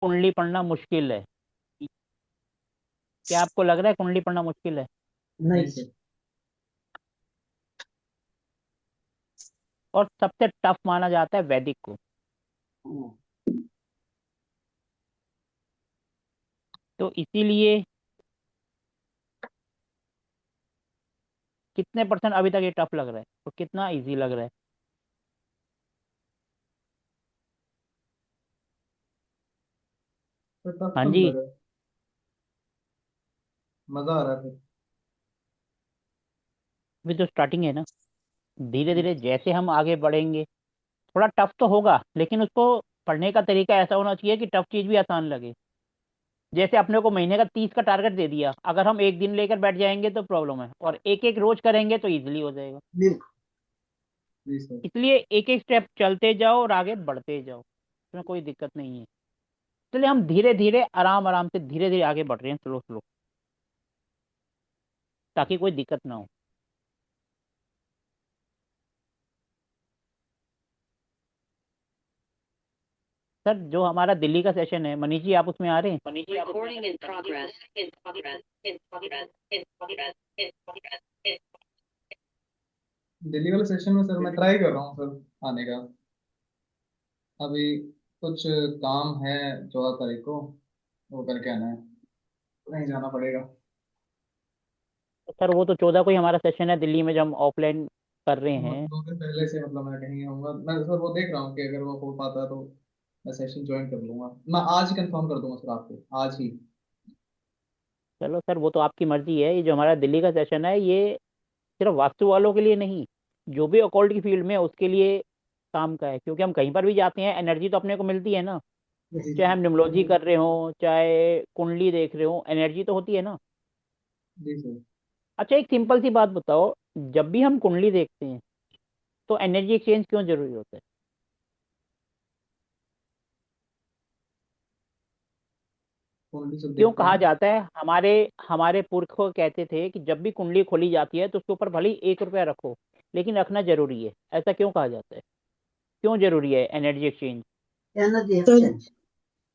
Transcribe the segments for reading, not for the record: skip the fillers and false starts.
कुंडली पढ़ना मुश्किल है? क्या आपको लग रहा है कुंडली पढ़ना मुश्किल है? नहीं सर। और सबसे टफ माना जाता है वैदिक को। तो इसीलिए कितने परसेंट अभी तक ये टफ लग रहा है और कितना इजी लग रहा है? तो टफ हाँ तो नहीं जी। लगा। मजा आ रहा था। अभी तो स्टार्टिंग है ना। धीरे धीरे जैसे हम आगे बढ़ेंगे, थोड़ा टफ तो होगा, लेकिन उसको पढ़ने का तरीका ऐसा होना चाहिए कि टफ चीज भी आसान लगे। जैसे अपने को महीने का 30 का टारगेट दे दिया, अगर हम एक दिन लेकर बैठ जाएंगे तो प्रॉब्लम है, और एक एक रोज करेंगे तो इजीली हो जाएगा। जी। जी सर। इसलिए एक एक स्टेप चलते जाओ और आगे बढ़ते जाओ, इसमें कोई दिक्कत नहीं है। इसलिए हम धीरे धीरे आराम आराम से धीरे धीरे आगे बढ़ रहे हैं, स्लो स्लो, ताकि कोई दिक्कत ना हो। सर, जो हमारा दिल्ली का सेशन है, मनीष जी आप उसमें आ रहे हैं? Recording in progress. In progress. In progress. In progress. In progress. In Delhi वाले सेशन में सर मैं ट्राई कर रहा हूँ सर आने का। अभी कुछ काम है 14 तारीख को, वो करके आना है। कहीं जाना पड़ेगा। सर वो तो 14 को ही हमारा सेशन है दिल्ली में, जो हम ऑफलाइन कर रहे और हैं। 2 दिन पहले से मतलब मैं कहीं आऊँगा, मैं सर वो देख रहा हूँ कि अगर वो हो पाता है तो मैं सेशन ज्वाइन कर लूंगा। मैं आज ही कंफर्म कर दूंगा सर आपको, आज ही। चलो सर, वो तो आपकी मर्जी है। ये जो हमारा दिल्ली का सेशन है, ये सिर्फ वास्तु वालों के लिए नहीं, जो भी अकॉल्ट की फील्ड में है उसके लिए काम का है। क्योंकि हम कहीं पर भी जाते हैं, एनर्जी तो अपने को मिलती है ना। चाहे हम न्यूमरोलॉजी कर रहे हो, चाहे कुंडली देख रहे हो, एनर्जी तो होती है ना। जी सर। अच्छा, एक सिंपल सी बात बताओ, जब भी हम कुंडली देखते हैं तो एनर्जी एक्सचेंज क्यों जरूरी होता है? फोन भी सब क्यों देखते कहा हैं। जाता है? हमारे हमारे पुरख कहते थे कि जब भी कुंडली खोली जाती है तो उसके ऊपर भले ही 1 रुपया रखो, लेकिन रखना जरूरी है। ऐसा क्यों कहा जाता है? क्यों जरूरी है एनर्जी एक्सचेंज? एनर्जी तो एक्सचेंज।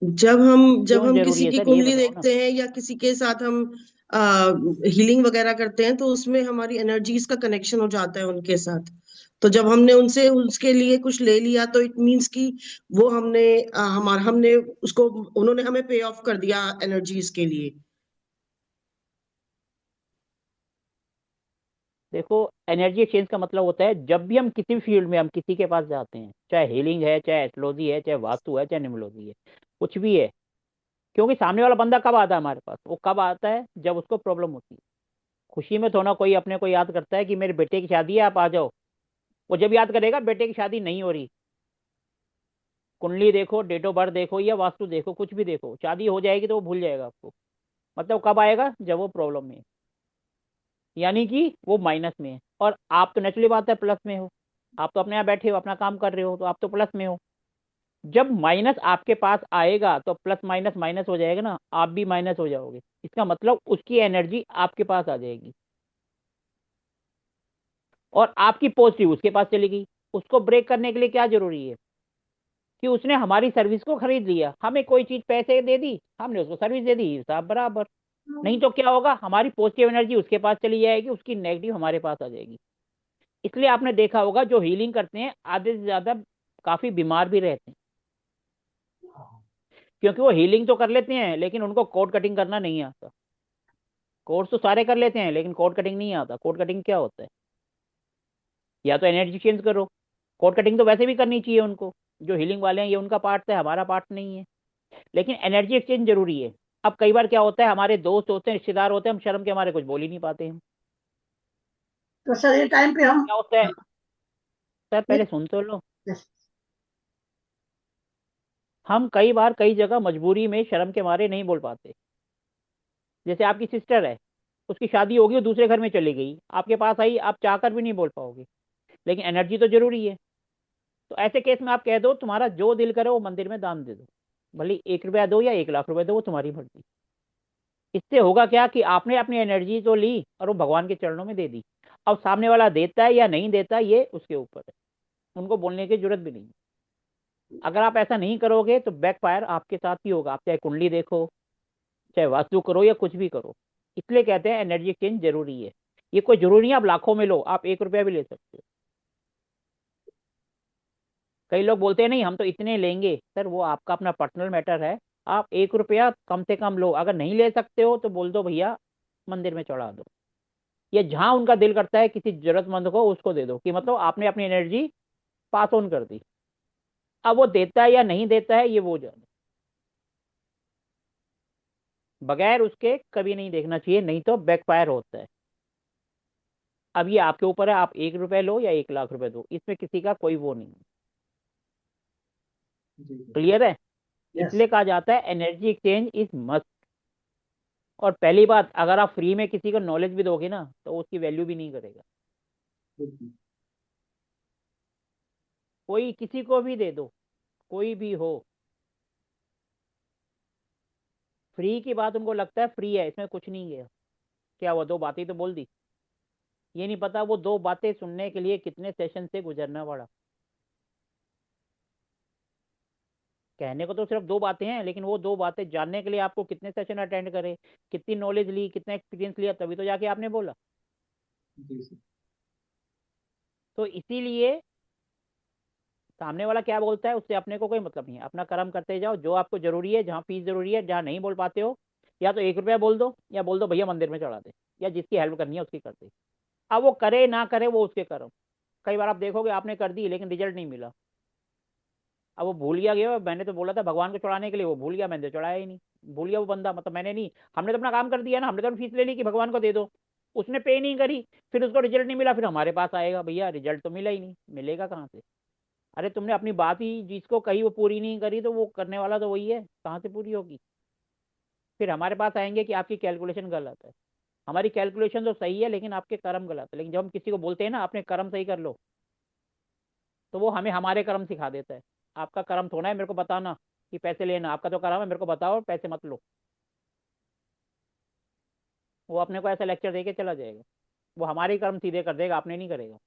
जब क्यों हम जरूरी किसी है की सर, ये कुंडली बताओ ना। देखते हैं या किसी के साथ हम हीलिंग वगैरह करते हैं तो उसमें हमारी एनर्जीज का कनेक्शन हो जाता है उनके साथ। तो जब हमने उनसे उसके लिए कुछ ले लिया तो इट मीन्स कि वो हमने हमारा हमने उसको उन्होंने हमें पे ऑफ कर दिया एनर्जीज के लिए। देखो, एनर्जी एक्सचेंज का मतलब होता है जब भी हम किसी भी फील्ड में हम किसी के पास जाते हैं, चाहे हीलिंग है, चाहे एस्ट्रोलॉजी है, चाहे वास्तु है, चाहे न्यूमरोलॉजी है, कुछ भी है। क्योंकि सामने वाला बंदा कब आता है हमारे पास? वो कब आता है जब उसको प्रॉब्लम होती है। खुशी में थोड़ा कोई अपने को याद करता है कि मेरे बेटे की शादी है, आप आ जाओ। वो जब याद करेगा बेटे की शादी नहीं हो रही, कुंडली देखो, डेट ऑफ बर्थ देखो, या वास्तु देखो, कुछ भी देखो, शादी हो जाएगी तो वो भूल जाएगा आपको। मतलब कब आएगा? जब वो प्रॉब्लम में है, यानी कि वो माइनस में है। और आप तो नेचुरली बात है प्लस में हो। आप तो अपने यहाँ बैठे हो, अपना काम कर रहे हो, तो आप तो प्लस में हो। जब माइनस आपके पास आएगा तो प्लस माइनस माइनस हो जाएगा ना, आप भी माइनस हो जाओगे। इसका मतलब उसकी एनर्जी आपके पास आ जाएगी, और आपकी पॉजिटिव उसके पास चली गई। उसको ब्रेक करने के लिए क्या जरूरी है? कि उसने हमारी सर्विस को खरीद लिया, हमें कोई चीज पैसे दे दी, हमने उसको सर्विस दे दी, हिसाब बराबर। नहीं तो क्या होगा? हमारी पॉजिटिव एनर्जी उसके पास चली जाएगी, उसकी नेगेटिव हमारे पास आ जाएगी। इसलिए आपने देखा होगा जो हीलिंग करते हैं आधे से ज्यादा काफी बीमार भी रहते हैं। क्योंकि वो हीलिंग तो कर लेते हैं, लेकिन उनको कोड कटिंग करना नहीं आता। कोर्स तो सारे कर लेते हैं, लेकिन कोड कटिंग नहीं आता। कोड कटिंग क्या होता है? या तो एनर्जी चेंज करो। कोड कटिंग तो वैसे भी करनी चाहिए उनको। जो हीलिंग वाले हैं, ये उनका पार्ट है, हमारा पार्ट नहीं है। लेकिन एनर्जी एक्सचेंज जरूरी है। अब कई बार क्या होता है, हमारे दोस्त होते हैं, रिश्तेदार होते हैं, हम शर्म के हमारे कुछ बोल ही नहीं पाते हैं। तो सर ये टाइम पे तो हम क्या होता है? सर ये पहले सुन तो लो। हम कई बार कई जगह मजबूरी में शर्म के मारे नहीं बोल पाते। जैसे आपकी सिस्टर है, उसकी शादी होगी, वो दूसरे घर में चली गई, आपके पास आई, आप चाहकर भी नहीं बोल पाओगे। लेकिन एनर्जी तो जरूरी है। तो ऐसे केस में आप कह दो तुम्हारा जो दिल करे वो मंदिर में दान दे दो, भले 1 रुपया दो या 1 लाख रुपए दो, वो तुम्हारी मर्जी। इससे होगा क्या कि आपने अपनी एनर्जी तो ली और वो भगवान के चरणों में दे दी। अब सामने वाला देता है या नहीं देता, ये उसके ऊपर है। उनको बोलने की जरूरत भी नहीं है। अगर आप ऐसा नहीं करोगे तो बैकफायर आपके साथ ही होगा, आप चाहे कुंडली देखो, चाहे वास्तु करो, या कुछ भी करो। इसलिए कहते हैं एनर्जी एक्सचेंज जरूरी है। ये कोई जरूरी नहीं आप लाखों में लो, आप 1 रुपया भी ले सकते हो। कई लोग बोलते हैं नहीं हम तो इतने लेंगे, सर वो आपका अपना पर्सनल मैटर है। आप 1 रुपया कम से कम लो, अगर नहीं ले सकते हो तो बोल दो भैया मंदिर में चढ़ा दो, या जहां उनका दिल करता है किसी जरूरतमंद को उसको दे दो, कि मतलब आपने अपनी एनर्जी पास ऑन कर दी। अब वो देता है या नहीं देता है ये वो जाने, बगैर उसके कभी नहीं देखना चाहिए, नहीं तो बैकफायर होता है। अब ये आपके ऊपर है, आप 1 रुपए लो या 1 लाख रुपए दो, इसमें किसी का कोई वो नहीं। जी सर। क्लियर है? यस। इसलिए कहा जाता है एनर्जी एक्सचेंज इज मस्ट। और पहली बात, अगर आप फ्री में किसी को नॉलेज भी दोगे ना तो उसकी वैल्यू भी नहीं करेगा। बिल्कुल। कोई किसी को भी दे दो, कोई भी हो, फ्री की बात उनको लगता है फ्री है, इसमें कुछ नहीं गया। क्या हुआ, 2 बातें तो बोल दी। ये नहीं पता वो 2 बातें सुनने के लिए कितने सेशन से गुजरना पड़ा। कहने को तो सिर्फ 2 बातें हैं, लेकिन वो 2 बातें जानने के लिए आपको कितने सेशन अटेंड करे, कितनी नॉलेज ली, कितना एक्सपीरियंस लिया, तभी तो जाके आपने बोला। जी सर। तो इसीलिए सामने वाला क्या बोलता है उससे अपने को कोई मतलब नहीं है, अपना कर्म करते जाओ, जो आपको जरूरी है, जहाँ फीस जरूरी है, जहाँ नहीं बोल पाते हो, या तो 1 रुपया बोल दो, या बोल दो भैया मंदिर में चढ़ा दे, या जिसकी हेल्प करनी है उसकी कर दे। अब वो करे ना करे वो उसके कर्म। कई बार आप देखोगे आपने कर दी लेकिन रिजल्ट नहीं मिला। अब वो भूल गया, मैंने तो बोला था भगवान को चढ़ाने के लिए, वो भूल गया, मैंने तो चढ़ाया ही नहीं। भूल गया वो बंदा, मतलब मैंने नहीं, हमने तो अपना काम कर दिया ना, हमने तो फीस ले ली कि भगवान को दे दो। उसने पे नहीं करी, फिर उसको रिजल्ट नहीं मिला, फिर हमारे पास आएगा भैया रिजल्ट तो मिला ही नहीं, मिलेगा कहाँ से? अरे तुमने अपनी बात ही जिसको कही वो पूरी नहीं करी, तो वो करने वाला तो वही है, कहाँ से पूरी होगी? फिर हमारे पास आएंगे कि आपकी कैलकुलेशन गलत है। हमारी कैलकुलेशन तो सही है लेकिन आपके कर्म गलत है। लेकिन जब हम किसी को बोलते हैं ना अपने कर्म सही कर लो, तो वो हमें हमारे कर्म सिखा देता है। आपका कर्म थोड़ा है मेरे को बताना कि पैसे लेना, आपका तो कर्म है मेरे को बताओ पैसे मत लो। वो अपने को ऐसा लेक्चर दे के चला जाएगा, वो हमारे ही कर्म सीधे कर देगा, आपने नहीं करेगा।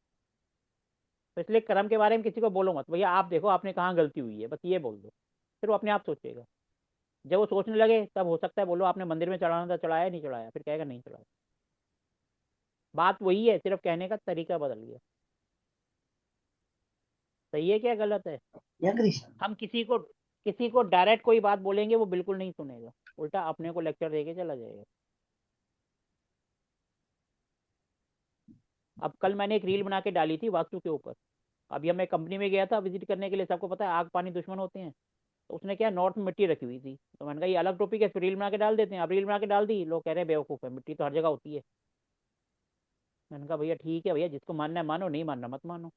तो इसलिए कर्म के बारे में किसी को बोलो मत, भैया आप देखो आपने कहाँ गलती हुई है, बस ये बोल दो, फिर वो अपने आप सोचेगा। जब वो सोचने लगे तब हो सकता है बोलो आपने मंदिर में चढ़ाना था, चढ़ाया नहीं चढ़ाया, फिर कहेगा नहीं चढ़ाया। बात वही है, सिर्फ कहने का तरीका बदल गया। सही है क्या गलत है? या कृष्ण। हम किसी को डायरेक्ट कोई बात बोलेंगे वो बिल्कुल नहीं सुनेगा, उल्टा अपने को लेक्चर देके चला जाएगा। अब कल मैंने एक रील बना के डाली थी वास्तु के ऊपर। अभी मैं कंपनी में गया था विजिट करने के लिए, सबको पता है आग पानी दुश्मन होते हैं। तो उसने क्या नॉर्थ में मिट्टी रखी हुई थी, तो मैंने कहा ये अलग टॉपिक है, फिर रील बना के डाल देते हैं। अब रील बना के डाल दी, लोग कह रहे हैं बेवकूफ़ है, मिट्टी तो हर जगह होती है। मैंने कहा भैया ठीक है भैया, जिसको मानना है मानो, नहीं मानना मत मानो।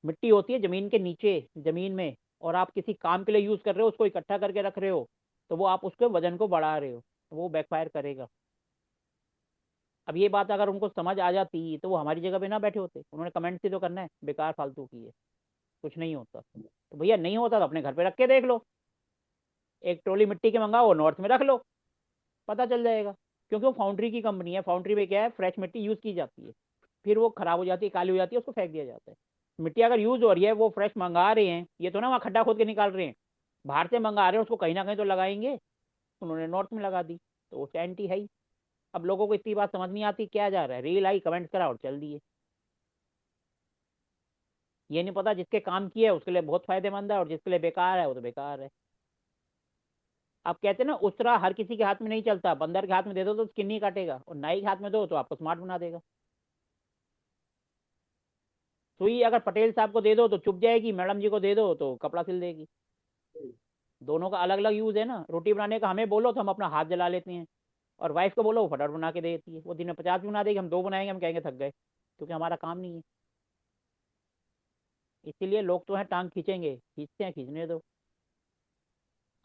मिट्टी होती है जमीन के नीचे, जमीन में, और आप किसी काम के लिए यूज कर रहे हो, उसको इकट्ठा करके रख रहे हो, तो वो आप उसके वजन को बढ़ा रहे हो, तो वो बैकफायर करेगा। अब ये बात अगर उनको समझ आ जाती तो वो हमारी जगह पे ना बैठे होते, उन्होंने कमेंट ही तो करना है बेकार फालतू की है, कुछ नहीं होता। तो भैया नहीं होता तो अपने घर पे रख के देख लो, एक ट्रॉली मिट्टी के मंगाओ नॉर्थ में रख लो, पता चल जाएगा। क्योंकि वो फाउंड्री की कंपनी है, फाउंड्री में क्या है फ्रेश मिट्टी यूज की जाती है, फिर वो खराब हो जाती है, काली हो जाती है, उसको फेंक दिया जाता है। मिट्टी अगर यूज हो रही है, वो फ्रेश मंगा रहे हैं, ये तो ना वहाँ खड्डा खोद के निकाल रहे हैं, बाहर से मंगा रहे हैं, उसको कहीं ना कहीं तो लगाएंगे। उन्होंने नॉर्थ में लगा दी, तो उसका एंटी है ही। अब लोगों को इतनी बात समझ नहीं आती, क्या जा रहा है, रील आई कमेंट करा और चल दिए। ये नहीं पता जिसके काम की है उसके लिए बहुत फायदेमंद है, और जिसके लिए बेकार है वो तो बेकार है। आप कहते हैं ना उसरा हर किसी के हाथ में नहीं चलता, बंदर के हाथ में दे दो तो स्किन नहीं काटेगा, और नाई के हाथ में दो तो आपको स्मार्ट बना देगा। सुई अगर पटेल साहब को दे दो तो चुप जाएगी, मैडम जी को दे दो तो कपड़ा सिल देगी। दोनों का अलग अलग यूज है ना। रोटी बनाने का हमें बोलो तो हम अपना हाथ जला लेते हैं, और वाइफ को बोलो वो फटाफट बना के देती है, वो दिन में 50 भी बना देगी, हम 2 बनाएंगे हम कहेंगे थक गए, क्योंकि हमारा काम नहीं है। इसीलिए लोग तो हैं टांग खींचेंगे, खींचते हैं, खींचने दो।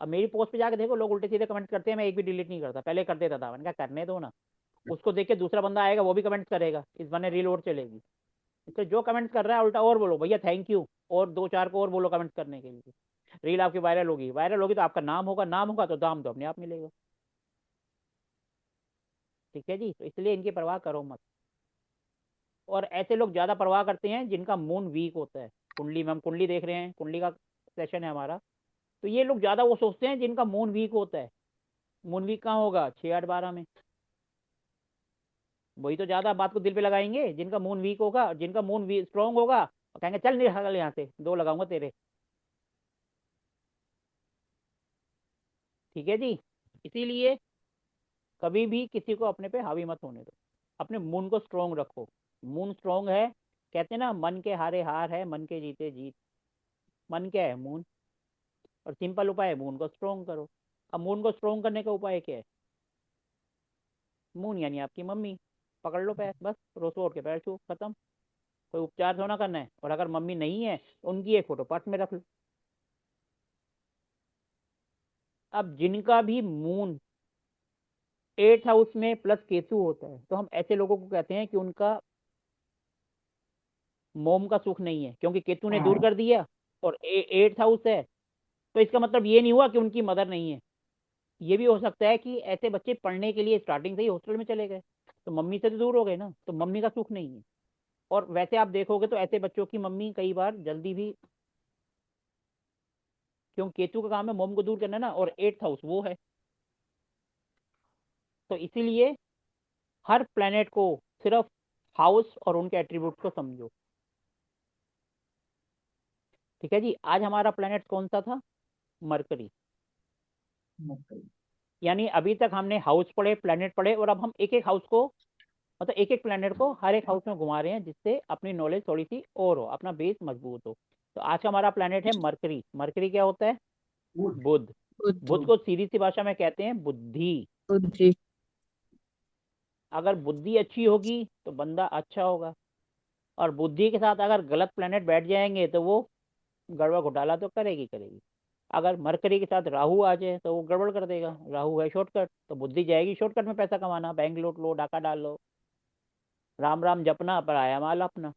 अब मेरी पोस्ट पे जाके देखो लोग उल्टे सीधे कमेंट करते हैं, मैं एक भी डिलीट नहीं करता, पहले कर देता था, मैंने कहा करने दो ना। उसको देख के दूसरा बंदा आएगा वो भी कमेंट करेगा, इस बहाने रील और चलेगी। इसलिए जो कमेंट कर रहा है उल्टा और बोलो भैया थैंक यू, और 2 4 को और बोलो कमेंट करने के लिए। रील आपकी वायरल होगी, वायरल होगी तो आपका नाम होगा, नाम होगा तो दाम तो अपने आप मिलेगा। ठीक है जी, तो इसलिए इनकी परवाह करो मत। और ऐसे लोग ज्यादा परवाह करते हैं जिनका मून वीक होता है। कुंडली में हम कुंडली देख रहे हैं, कुंडली का सेशन है हमारा। तो ये लोग ज़्यादा वो सोचते हैं जिनका मून वीक होता है। मून वीक कहाँ होगा, 6 8 12 में। वही तो ज़्यादा बात को दिल पे लगाएंगे, जिनका मून वीक होगा और जिनका मून स्ट्रांग होगा और कहेंगे चल निकल यहाँ से, 2 लगाऊंगा तेरे। ठीक है जी। इसीलिए कभी भी किसी को अपने पे हावी मत होने दो, अपने मून को स्ट्रांग रखो। मून स्ट्रांग है, कहते हैं ना मन के हारे हार है, मन के जीते जीत। मन क्या है, मून। और सिंपल उपाय है, मून को स्ट्रांग करो। अब मून को स्ट्रांग करने का उपाय क्या है? मून यानी आपकी मम्मी। पकड़ लो पैर, बस रोज उठ के पैर छू, खत्म। कोई उपचार थोड़ा करना है। और अगर मम्मी नहीं है तो उनकी एक फोटो पर्स में रख लो। अब जिनका भी मून 8th हाउस में प्लस केतु होता है, तो हम ऐसे लोगों को कहते हैं कि उनका मोम का सुख नहीं है, क्योंकि केतु ने दूर कर दिया। और 8th हाउस है, तो इसका मतलब ये नहीं हुआ कि उनकी मदर नहीं है। ये भी हो सकता है कि ऐसे बच्चे पढ़ने के लिए स्टार्टिंग से ही हॉस्टल में चले गए, तो मम्मी से तो दूर हो गए ना, तो मम्मी का सुख नहीं है। और वैसे आप देखोगे तो ऐसे बच्चों की मम्मी कई बार जल्दी भी, क्योंकि केतु का काम है मोम को दूर करना ना, और 8th हाउस वो है। तो इसीलिए हर प्लेनेट को सिर्फ हाउस और उनके एट्रीब्यूट को समझो। ठीक है जी। आज हमारा प्लेनेट कौन सा था? मरकरी। यानी अभी तक हमने हाउस पढ़े, प्लेनेट पढ़े, और अब हम एक एक हाउस को, मतलब एक एक प्लेनेट को हर एक हाउस में घुमा रहे हैं, जिससे अपनी नॉलेज थोड़ी सी और हो, अपना बेस मजबूत हो। तो आज का हमारा प्लेनेट है मरकरी। मरकरी क्या होता है? बुध। बुद्ध। बुध को सीधी सी भाषा में कहते हैं बुद्धि। बुद्धि। अगर बुद्धि अच्छी होगी तो बंदा अच्छा होगा। और बुद्धि के साथ अगर गलत प्लेनेट बैठ जाएंगे तो वो गड़बड़ घोटाला तो करेगी करेगी। अगर मरकरी के साथ राहु आ जाए तो वो गड़बड़ कर देगा। राहु है शॉर्टकट, तो बुद्धि जाएगी शॉर्टकट में पैसा कमाना, बैंक लूट लो, डाका डाल लो, राम राम जपना, पर आया माल अपना।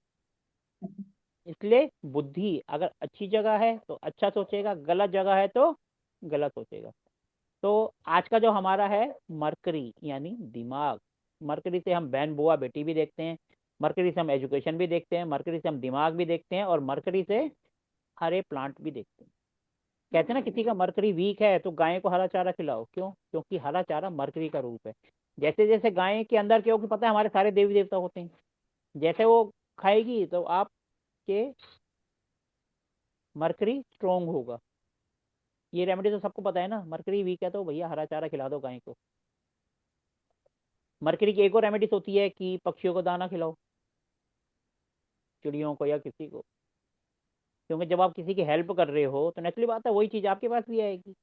इसलिए बुद्धि अगर अच्छी जगह है तो अच्छा सोचेगा, गलत जगह है तो गलत सोचेगा। तो आज का जो हमारा है मरकरी यानी दिमाग। मरकरी से हम बहन बुआ बेटी भी देखते हैं, मरकरी से हम एजुकेशन भी देखते हैं, मरकरी से हम दिमाग भी देखते हैं, और मरकरी से हरे प्लांट भी देखते हैं। कहते हैं ना किसी का मरकरी वीक है तो गाय को हरा चारा खिलाओ। क्यों? क्योंकि हरा चारा मरकरी का रूप है। जैसे जैसे गाय के अंदर, क्योंकि पता है हमारे सारे देवी देवता होते हैं, जैसे वो खाएगी तो आपके मरकरी स्ट्रोंग होगा। ये रेमेडी तो सबको पता है ना, मरकरी वीक है तो भैया हरा चारा खिला दो गाय को। मरकरी की एक और रेमेडीज होती है कि पक्षियों को दाना खिलाओ, चिड़ियों को या किसी को। क्योंकि जब आप किसी की हेल्प कर रहे हो तो नेचुरली बात है वही चीज़ आपके पास भी आएगी।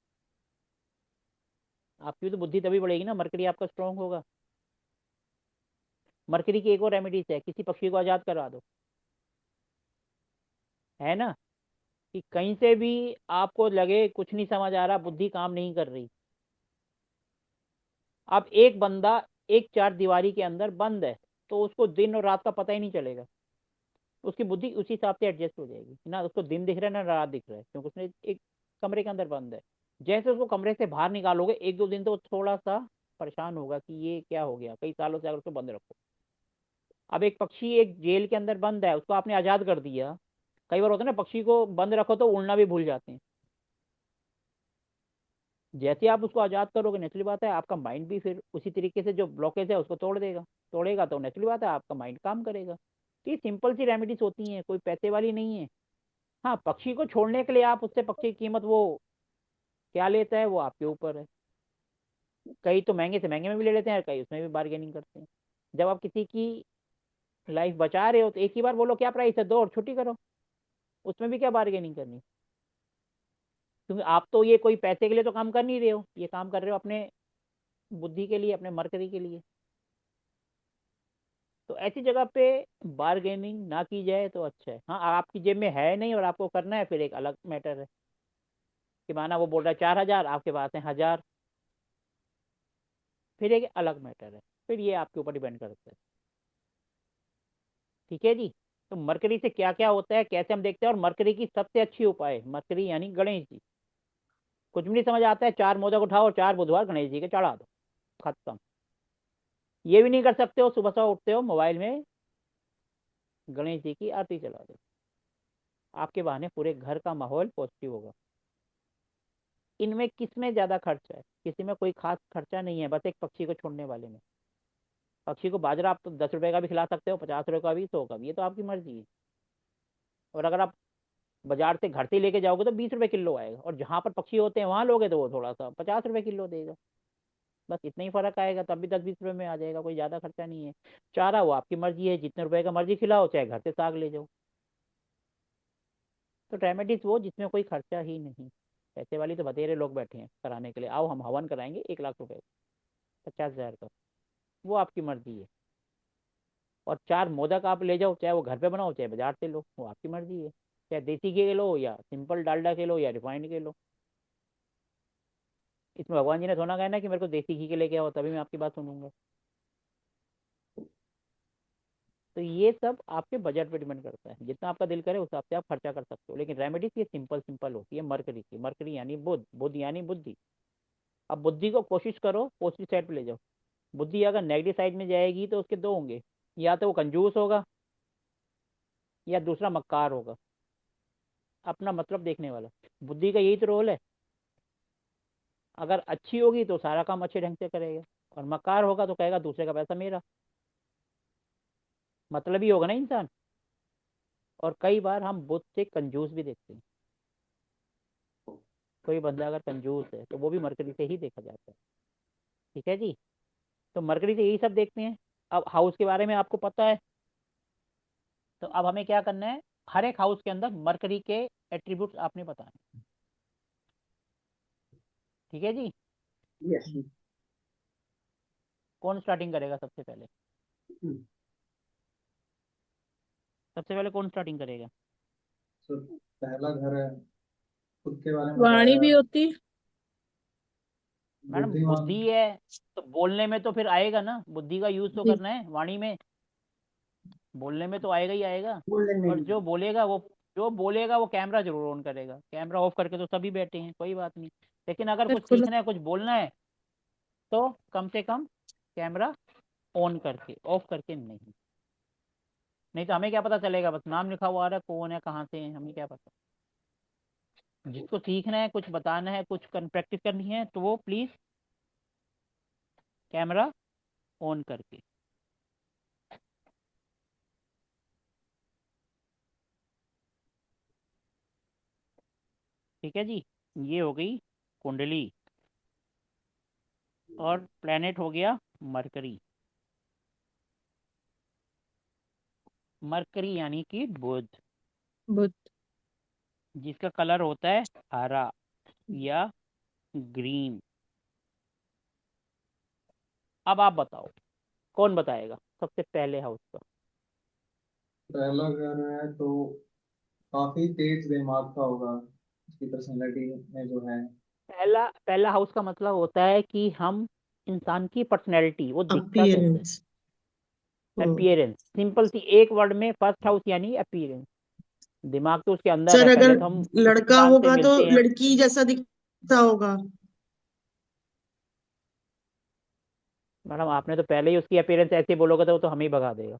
आपकी भी तो बुद्धि तभी बढ़ेगी ना, मरकरी आपका स्ट्रांग होगा। मरकरी की एक और रेमेडीज है, किसी पक्षी को आज़ाद करा दो, है ना। कि कहीं से भी आपको लगे कुछ नहीं समझ आ रहा, बुद्धि काम नहीं कर रही। अब एक बंदा एक चार दीवारी के अंदर बंद है, तो उसको दिन और रात का पता ही नहीं चलेगा। उसकी बुद्धि उसी हिसाब से एडजस्ट हो जाएगी ना, उसको दिन दिख रहा है ना रात दिख रहा है, क्योंकि उसने एक कमरे के अंदर बंद है। जैसे उसको कमरे से बाहर निकालोगे 1 2 दिन तो वो थोड़ा सा परेशान होगा कि ये क्या हो गया, कई सालों से अगर उसको बंद रखो। अब एक पक्षी एक जेल के अंदर बंद है, उसको आपने आज़ाद कर दिया। कई बार होता है ना, पक्षी को बंद रखो तो उड़ना भी भूल जाते हैं। जैसे आप उसको आज़ाद करोगे, नेचुरली बात है आपका माइंड भी फिर उसी तरीके से जो ब्लॉकेज है उसको तोड़ देगा। तोड़ेगा तो नेचुरली बात है आपका माइंड काम करेगा। तो ये सिंपल सी रेमेडीज होती हैं, कोई पैसे वाली नहीं है। हाँ, पक्षी को छोड़ने के लिए आप उससे पक्षी की कीमत वो क्या लेता है वो आपके ऊपर है। कई तो महंगे से महंगे में भी ले लेते हैं, कई उसमें भी बार्गेनिंग करते हैं। जब आप किसी की लाइफ बचा रहे हो तो एक ही बार बोलो क्या प्राइस है, दो और छुट्टी करो। उसमें भी क्या बार्गेनिंग करनी? क्योंकि आप तो ये कोई पैसे के लिए तो काम कर नहीं रहे हो, ये काम कर रहे हो अपने बुद्धि के लिए, अपने मरकरी के लिए। तो ऐसी जगह पे बार्गेनिंग ना की जाए तो अच्छा है। हाँ, आपकी जेब में है नहीं और आपको करना है, फिर एक अलग मैटर है। कि माना वो बोल रहा है 4,000, आपके पास है 1,000, फिर एक अलग मैटर है। फिर ये आपके ऊपर डिपेंड करता है। ठीक है जी। तो मरकरी से क्या क्या होता है, कैसे हम देखते हैं, और मरकरी की सबसे अच्छी उपाय, मरकरी यानी गणेश जी। कुछ भी नहीं समझ आता है, 4 मोदक उठाओ और 4 बुधवार गणेश जी के चढ़ा दो, खत्म। ये भी नहीं कर सकते हो, सुबह सुबह उठते हो मोबाइल में गणेश जी की आरती चला दो। आपके बहाने पूरे घर का माहौल पॉजिटिव होगा। इनमें किस में ज्यादा खर्चा है? किसी में कोई खास खर्चा नहीं है, बस एक पक्षी को छोड़ने वाले में। पक्षी को बाजरा आप तो 10 रुपए का भी खिला सकते हो, 50 रुपए का भी, 100 का भी, ये तो आपकी मर्जी है। और अगर आप बाजार से घर से लेके जाओगे तो 20 रुपए किलो आएगा, और जहाँ पर पक्षी होते हैं वहां लोगे तो वो थोड़ा सा 50 रुपए किलो देगा। बस इतना ही फर्क आएगा, तब भी 10-20 रुपए में आ जाएगा, कोई ज्यादा खर्चा नहीं है। चारा वो आपकी मर्जी है, जितने रुपए का मर्जी खिलाओ, चाहे घर से साग ले जाओ। तो रेमेडीज वो जिसमें कोई खर्चा ही नहीं। पैसे वाली तो बतेरे लोग बैठे हैं कराने के लिए, आओ हम हवन कराएंगे 1 लाख रुपए, 50,000 का, वो आपकी मर्जी है। और 4 मोदक आप ले जाओ, चाहे वो घर पे बनाओ चाहे बाजार से लो, वो आपकी मर्जी है। चाहे देसी घी के लो या सिंपल डालडा के लो या रिफाइंड के लो। इसमें भगवान जी ने थोड़ा कहना है कि मेरे को देसी घी के लेके आओ तभी मैं आपकी बात सुनूंगा। तो ये सब आपके बजट पे डिपेंड करता है, जितना आपका दिल करे उस हिसाब से आप खर्चा कर सकते हो। लेकिन रेमेडीज ये सिंपल सिंपल होती है मरकरी की। मरकरी यानी बुध, बुध यानी बुद्धि। अब बुद्धि को कोशिश करो पॉजिटिव साइड पे ले जाओ। बुद्धि अगर नेगेटिव साइड में जाएगी तो उसके दो होंगे, या तो वो कंजूस होगा या दूसरा मक्कार होगा, अपना मतलब देखने वाला। बुद्धि का यही तो रोल है। अगर अच्छी होगी तो सारा काम अच्छे ढंग से करेगा, और मक्कार होगा तो कहेगा दूसरे का पैसा मेरा। मतलब ही होगा ना इंसान। और कई बार हम बुद्ध से कंजूस भी देखते हैं। कोई बंदा अगर कंजूस है तो वो भी मरकरी से ही देखा जाता है। ठीक है जी। तो मरकरी से यही सब देखते हैं। अब हाउस के बारे में आपको पता है, तो अब हमें क्या करना है, हर एक हाउस के अंदर मरकरी के एट्रीब्यूट्स आपने बताने। ठीक है जी। यस। कौन स्टार्टिंग करेगा सबसे पहले? सबसे पहले कौन स्टार्टिंग करेगा? तो पहला घर है, खुद के बारे में वाणी बताया। भी होती है। मैडम बुद्धिमान। बुद्धि है तो बोलने में तो फिर आएगा ना, बुद्धि का यूज तो जी। करना है वाणी में। बोलने में तो आएगा ही आएगा। बोलने में और भी। जो बोलेगा वो कैमरा जरूर ऑन करेगा। कैमरा ऑफ करके तो सभी बैठे हैं, कोई बात नहीं। लेकिन अगर कुछ बिल्कुल। सीखना है, कुछ बोलना है, तो कम से कम कैमरा ऑन करके, ऑफ करके नहीं। नहीं तो हमें क्या पता चलेगा, बस नाम लिखा हुआ आ रहा है, कौन है कहाँ से है, हमें क्या पता। जिसको सीखना है, कुछ बताना है, कुछ प्रैक्टिस करनी है, तो वो प्लीज कैमरा ऑन करके। ठीक है जी। ये हो गई कुंडली। और प्लेनेट हो गया मरकरी। मरकरी यानी कि बुध, बुध। जिसका कलर होता है हरा या ग्रीन। अब आप बताओ कौन बताएगा सबसे पहले हाउस का? पहला घर है तो काफी तेज दिमाग का होगा, उसकी पर्सनैलिटी में जो है। पहला पहला हाउस का मतलब होता है कि हम इंसान की पर्सनैलिटी, वो दिखता कैसे है, अपीयरेंस। अपीयरेंस। सिंपल सी एक वर्ड में, फर्स्ट हाउस यानी अपीयरेंस। दिमाग तो उसके अंदर सर है, अगर पहले तो हम लड़का इंसान से होगा तो मिलते हैं। लड़की जैसा दिखता होगा। मैडम आपने तो पहले ही उसकी अपीयरेंस ऐसे बोलोगे तो वो तो हमें ही भगा देगा।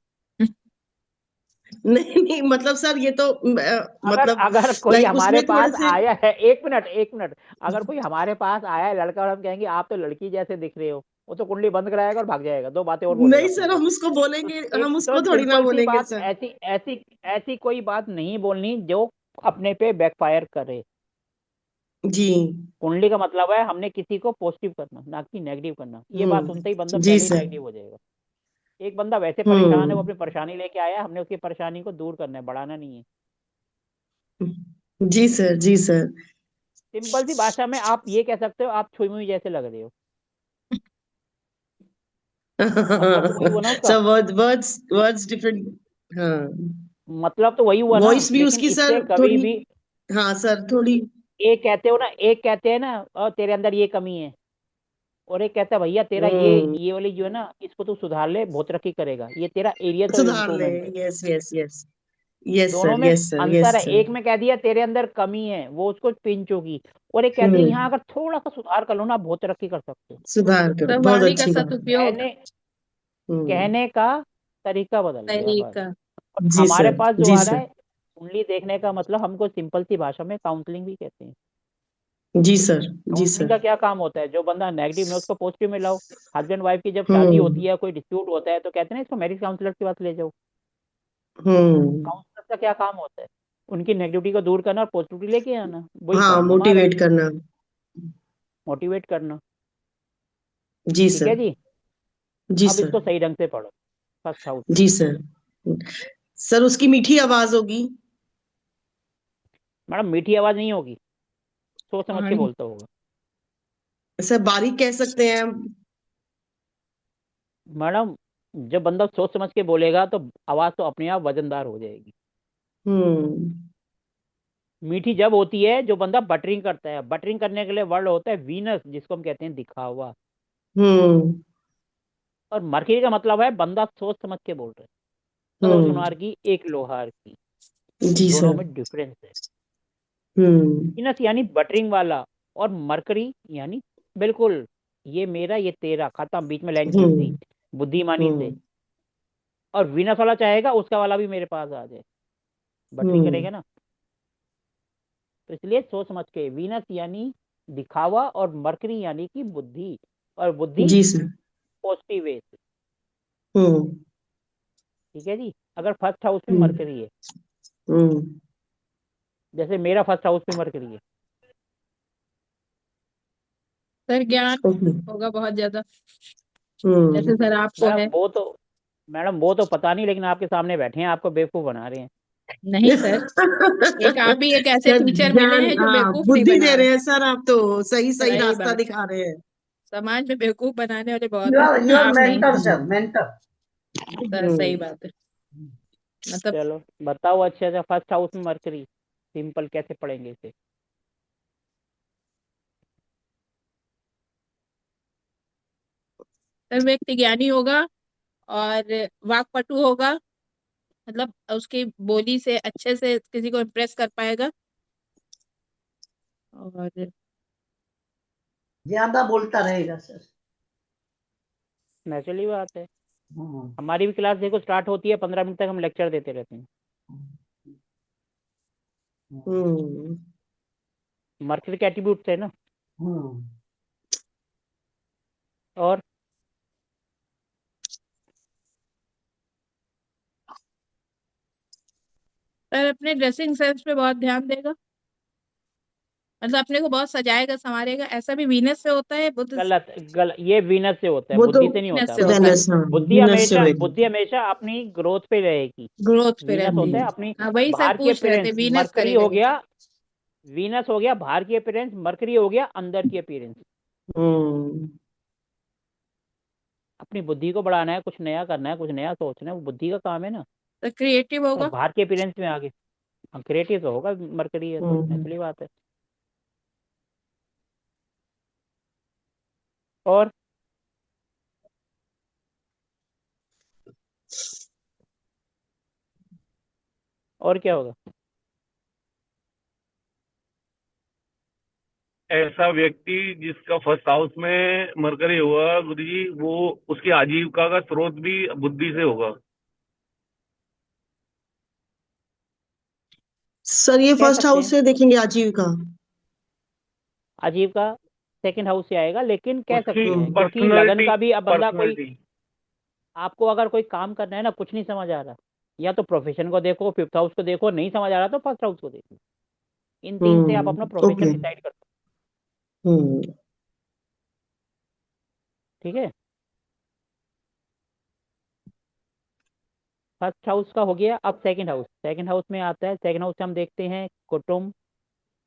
नहीं नहीं, मतलब सर ये तो अगर मतलब अगर कोई लाइक हमारे उसमें थोड़े पास से। आया है, एक मिनट एक मिनट, अगर कोई हमारे पास आया है लड़का और हम कहेंगे आप तो लड़की जैसे दिख रहे हो, वो तो कुंडली बंद कराएगा और भाग जाएगा, 2 बातें और बोलेगा नहीं अपने सर, को। हम उसको तो बोलेंगे, एक हम तो उसको थोड़ी ना सिंपल सी बोलेंगे बात, सर। ऐसी ऐसी ऐसी कोई बात नहीं बोलनी जो अपने पे बैकफायर करे। जी। कुंडली का मतलब है हमने किसी को पॉजिटिव करना, ना कि नेगेटिव करना। ये बात सुनते ही बंदा जी पहले ही सर। नेगेटिव हो जाएगा। एक बंदा वैसे परेशान है, वो अपनी हम्म। परेशानी लेके आया है, हमने उसकी परेशानी को दूर करना है, बढ़ाना नहीं है। जी सर, जी सर। सिंपल सी भाषा में आप ये कह सकते हो आप छुई मुई जैसे लग रहे हो। मतलब तो वही हुआ ना उसका। Sir words words different. हाँ। मतलब तो वही हुआ ना। वॉइस भी लेकिन उसकी इससे सर कभी थोड़ी। भी हाँ सर थोड़ी। एक कहते हो ना, एक कहते हैं ना तेरे अंदर ये कमी है, और एक कहता है भैया तेरा हम्म। ये वाली जो है ना, इसको तू सुधार ले, बहुत तरक्की करेगा, ये तेरा एरियाज ऑफ सुधार ले। इम्प्रूवमेंट है। Yes yes yes. यस दोनों सर, में यस सर, अंतर यस है। सर। एक में कह दिया तेरे अंदर कमी है, वो उसको पिंच होगी, और एक कहती है यहाँ हम्म। अगर थोड़ा सा सुधार कर लो ना, आप बहुत तरक्की कर सकते हो। सुधार करो, तो बहुत वाणी का अच्छी बात है। सदुपयोग। कहने हम्म। कहने का तरीका बदल गया बस। तरीका। और जी हमारे सर, पास जो जी आ रहा सर। है कुंडली देखने का मतलब हमको सिंपल सी भाषा में काउंसलिंग भी कहते हैं। जी सर। जी काउंसलिंग सर। का क्या काम होता है, जो बंदा नेगेटिव में उसको पॉजिटिव में लाओ। हस्बैंड वाइफ की जब शादी होती हम्म। है, कोई डिस्प्यूट होता है, तो कहते हैं ना इसको मैरिज काउंसलर के पास ले जाओ। हम्म। काउंसलर का क्या काम होता है? उनकी नेगेटिविटी को दूर करना और पॉजिटिविटी लेके आना, वही हाँ, काम हमारा है। मोटिवेट करना। मोटिवेट करना। जी ठीक सर। है जी। जी अब सर। इसको सही ढंग से पढ़ो। First house. जी सर। सर उसकी मीठी आवाज होगी। मैडम मीठी आवाज नहीं होगी, सोच समझ के पहाड़ी। बोलता होगा। सर बारीक कह सकते हैं हम। मैडम जब बंदा सोच समझ के बोलेगा तो आवाज तो अपने आप वजनदार हो जाएगी। हम्म। मीठी जब होती है जो बंदा बटरिंग करता है। बटरिंग करने के लिए वर्ड होता है वीनस, जिसको हम कहते हैं दिखावा। हम्म। और मरकरी का मतलब है बंदा सोच समझ के बोल रहा है। दो हम्म। सुनार की एक लोहार की, जी दोनों सर। में डिफरेंस है। हम्म। वीनस यानी बटरिंग वाला, और मरकरी यानी बिल्कुल ये मेरा ये तेरा, खत्म, बीच में लाइन खींच दी हम्म। बुद्धिमानी से। हम्म। और वीनस वाला चाहेगा उसका वाला भी मेरे पास आ जाए, बटरिंग हम्म। करेगा ना। तो इसलिए सोच समझ के, वीनस यानी दिखावा और मरकरी यानी कि बुद्धि, और बुद्धि जी सर। पॉजिटिव वे से। हम्म। ठीक है जी। अगर फर्स्ट हाउस में हम्म। मरकरी है, हम्म। जैसे मेरा फर्स्ट हाउस में मरकरी है। सर ज्ञान ओके। होगा बहुत ज्यादा, हम्म। जैसे सर आपको है। मैडम वो तो पता नहीं, लेकिन आपके सामने बैठे हैं, आपको बेवकूफ बना रहे हैं। नहीं सर, एक आप भी एक ऐसे सर टीचर मिले ज्ञान, हैं जो हाँ, बेवकूफ नहीं बुद्धि बना दे रहे। रहे हैं सर, आप तो सही सही सही रास्ता बात है, दिखा रहे हैं। समाज में बेवकूफ बनाने वाले बहुत You हैं, are your आप नहीं। mentor, sir. Mentor. सर सही हम्म। बात है। मतलब चलो बताओ, अच्छा अच्छा, फर्स्ट हाउस में मरकरी, सिंपल कैसे पढ़ेंगे इसे? सर व्यक्ति ज्ञानी होगा और वाक्पटु होगा, मतलब उसकी बोली से अच्छे से किसी को इम्प्रेस कर पाएगा। और ज्यादा बोलता रहेगा सर। नेचुरली बात है। हम्म। हमारी भी क्लास देखो स्टार्ट होती है, 15 मिनट तक हम लेक्चर देते रहते हैं। हम्म। मरकरी के एट्रीब्यूट्स है ना। हम्म। और सर अपने ड्रेसिंग सेंस पे बहुत ध्यान देगा, मतलब अपने को बहुत सजाएगा संवारेगा, ऐसा भी वीनस से होता है, बुद्ध गलत गलत, ये वीनस से होता है, वो तो बुद्धि से नहीं वीनस होता। से होता है। वेनस, हाँ, बुद्धि वीनस से हमेशा बेटा। बुद्धि हमेशा अपनी ग्रोथ पे रहेगी। ग्रोथ पे वीनस रहती होता है। है अपनी हाँ वही सर बाहर की पूछ रहे थे, अपीयरेंस। वीनस मरकरी करेगा हो कैसे। गया, वीनस हो गया बाहर की अपीयरेंस, मरकरी हो गया अंदर की अपीयरेंस। हम्म। अपनी बुद्धि को बढ़ाना है, कुछ नया करना है, कुछ नया सोचना है, वो बुद्धि का काम है ना। तो क्रिएटिव और होगा। बाहर के अपीयरेंस में आगे क्रिएटिव तो होगा, मरकरी है तो हम्म। नेचुरली बात है। और और क्या होगा? ऐसा व्यक्ति जिसका फर्स्ट हाउस में मरकरी हुआ गुरु जी, वो उसकी आजीविका का स्रोत भी बुद्धि से होगा। सर ये कह फर्स्ट सकते हाउस हैं। से देखेंगे आजीविका। आजीविका सेकंड हाउस से आएगा, लेकिन कह उसकी सकते हैं, हम्म। क्योंकि लगन पर्सनैलिटी का भी अब बंदा कोई, पर्सनैलिटी आपको अगर कोई काम करना है ना, कुछ नहीं समझ आ रहा, या तो प्रोफेशन को देखो, फिफ्थ हाउस को देखो, नहीं समझ आ रहा तो फर्स्ट हाउस को देखो। इन तीन से आप अपना प्रोफेशन ओके। डिसाइड कर सकते हम्म। हो। ठीक है। फर्स्ट हाउस का हो गया। अब सेकंड हाउस, सेकंड हाउस में आता है, सेकंड हाउस से हम देखते हैं कुटुंब,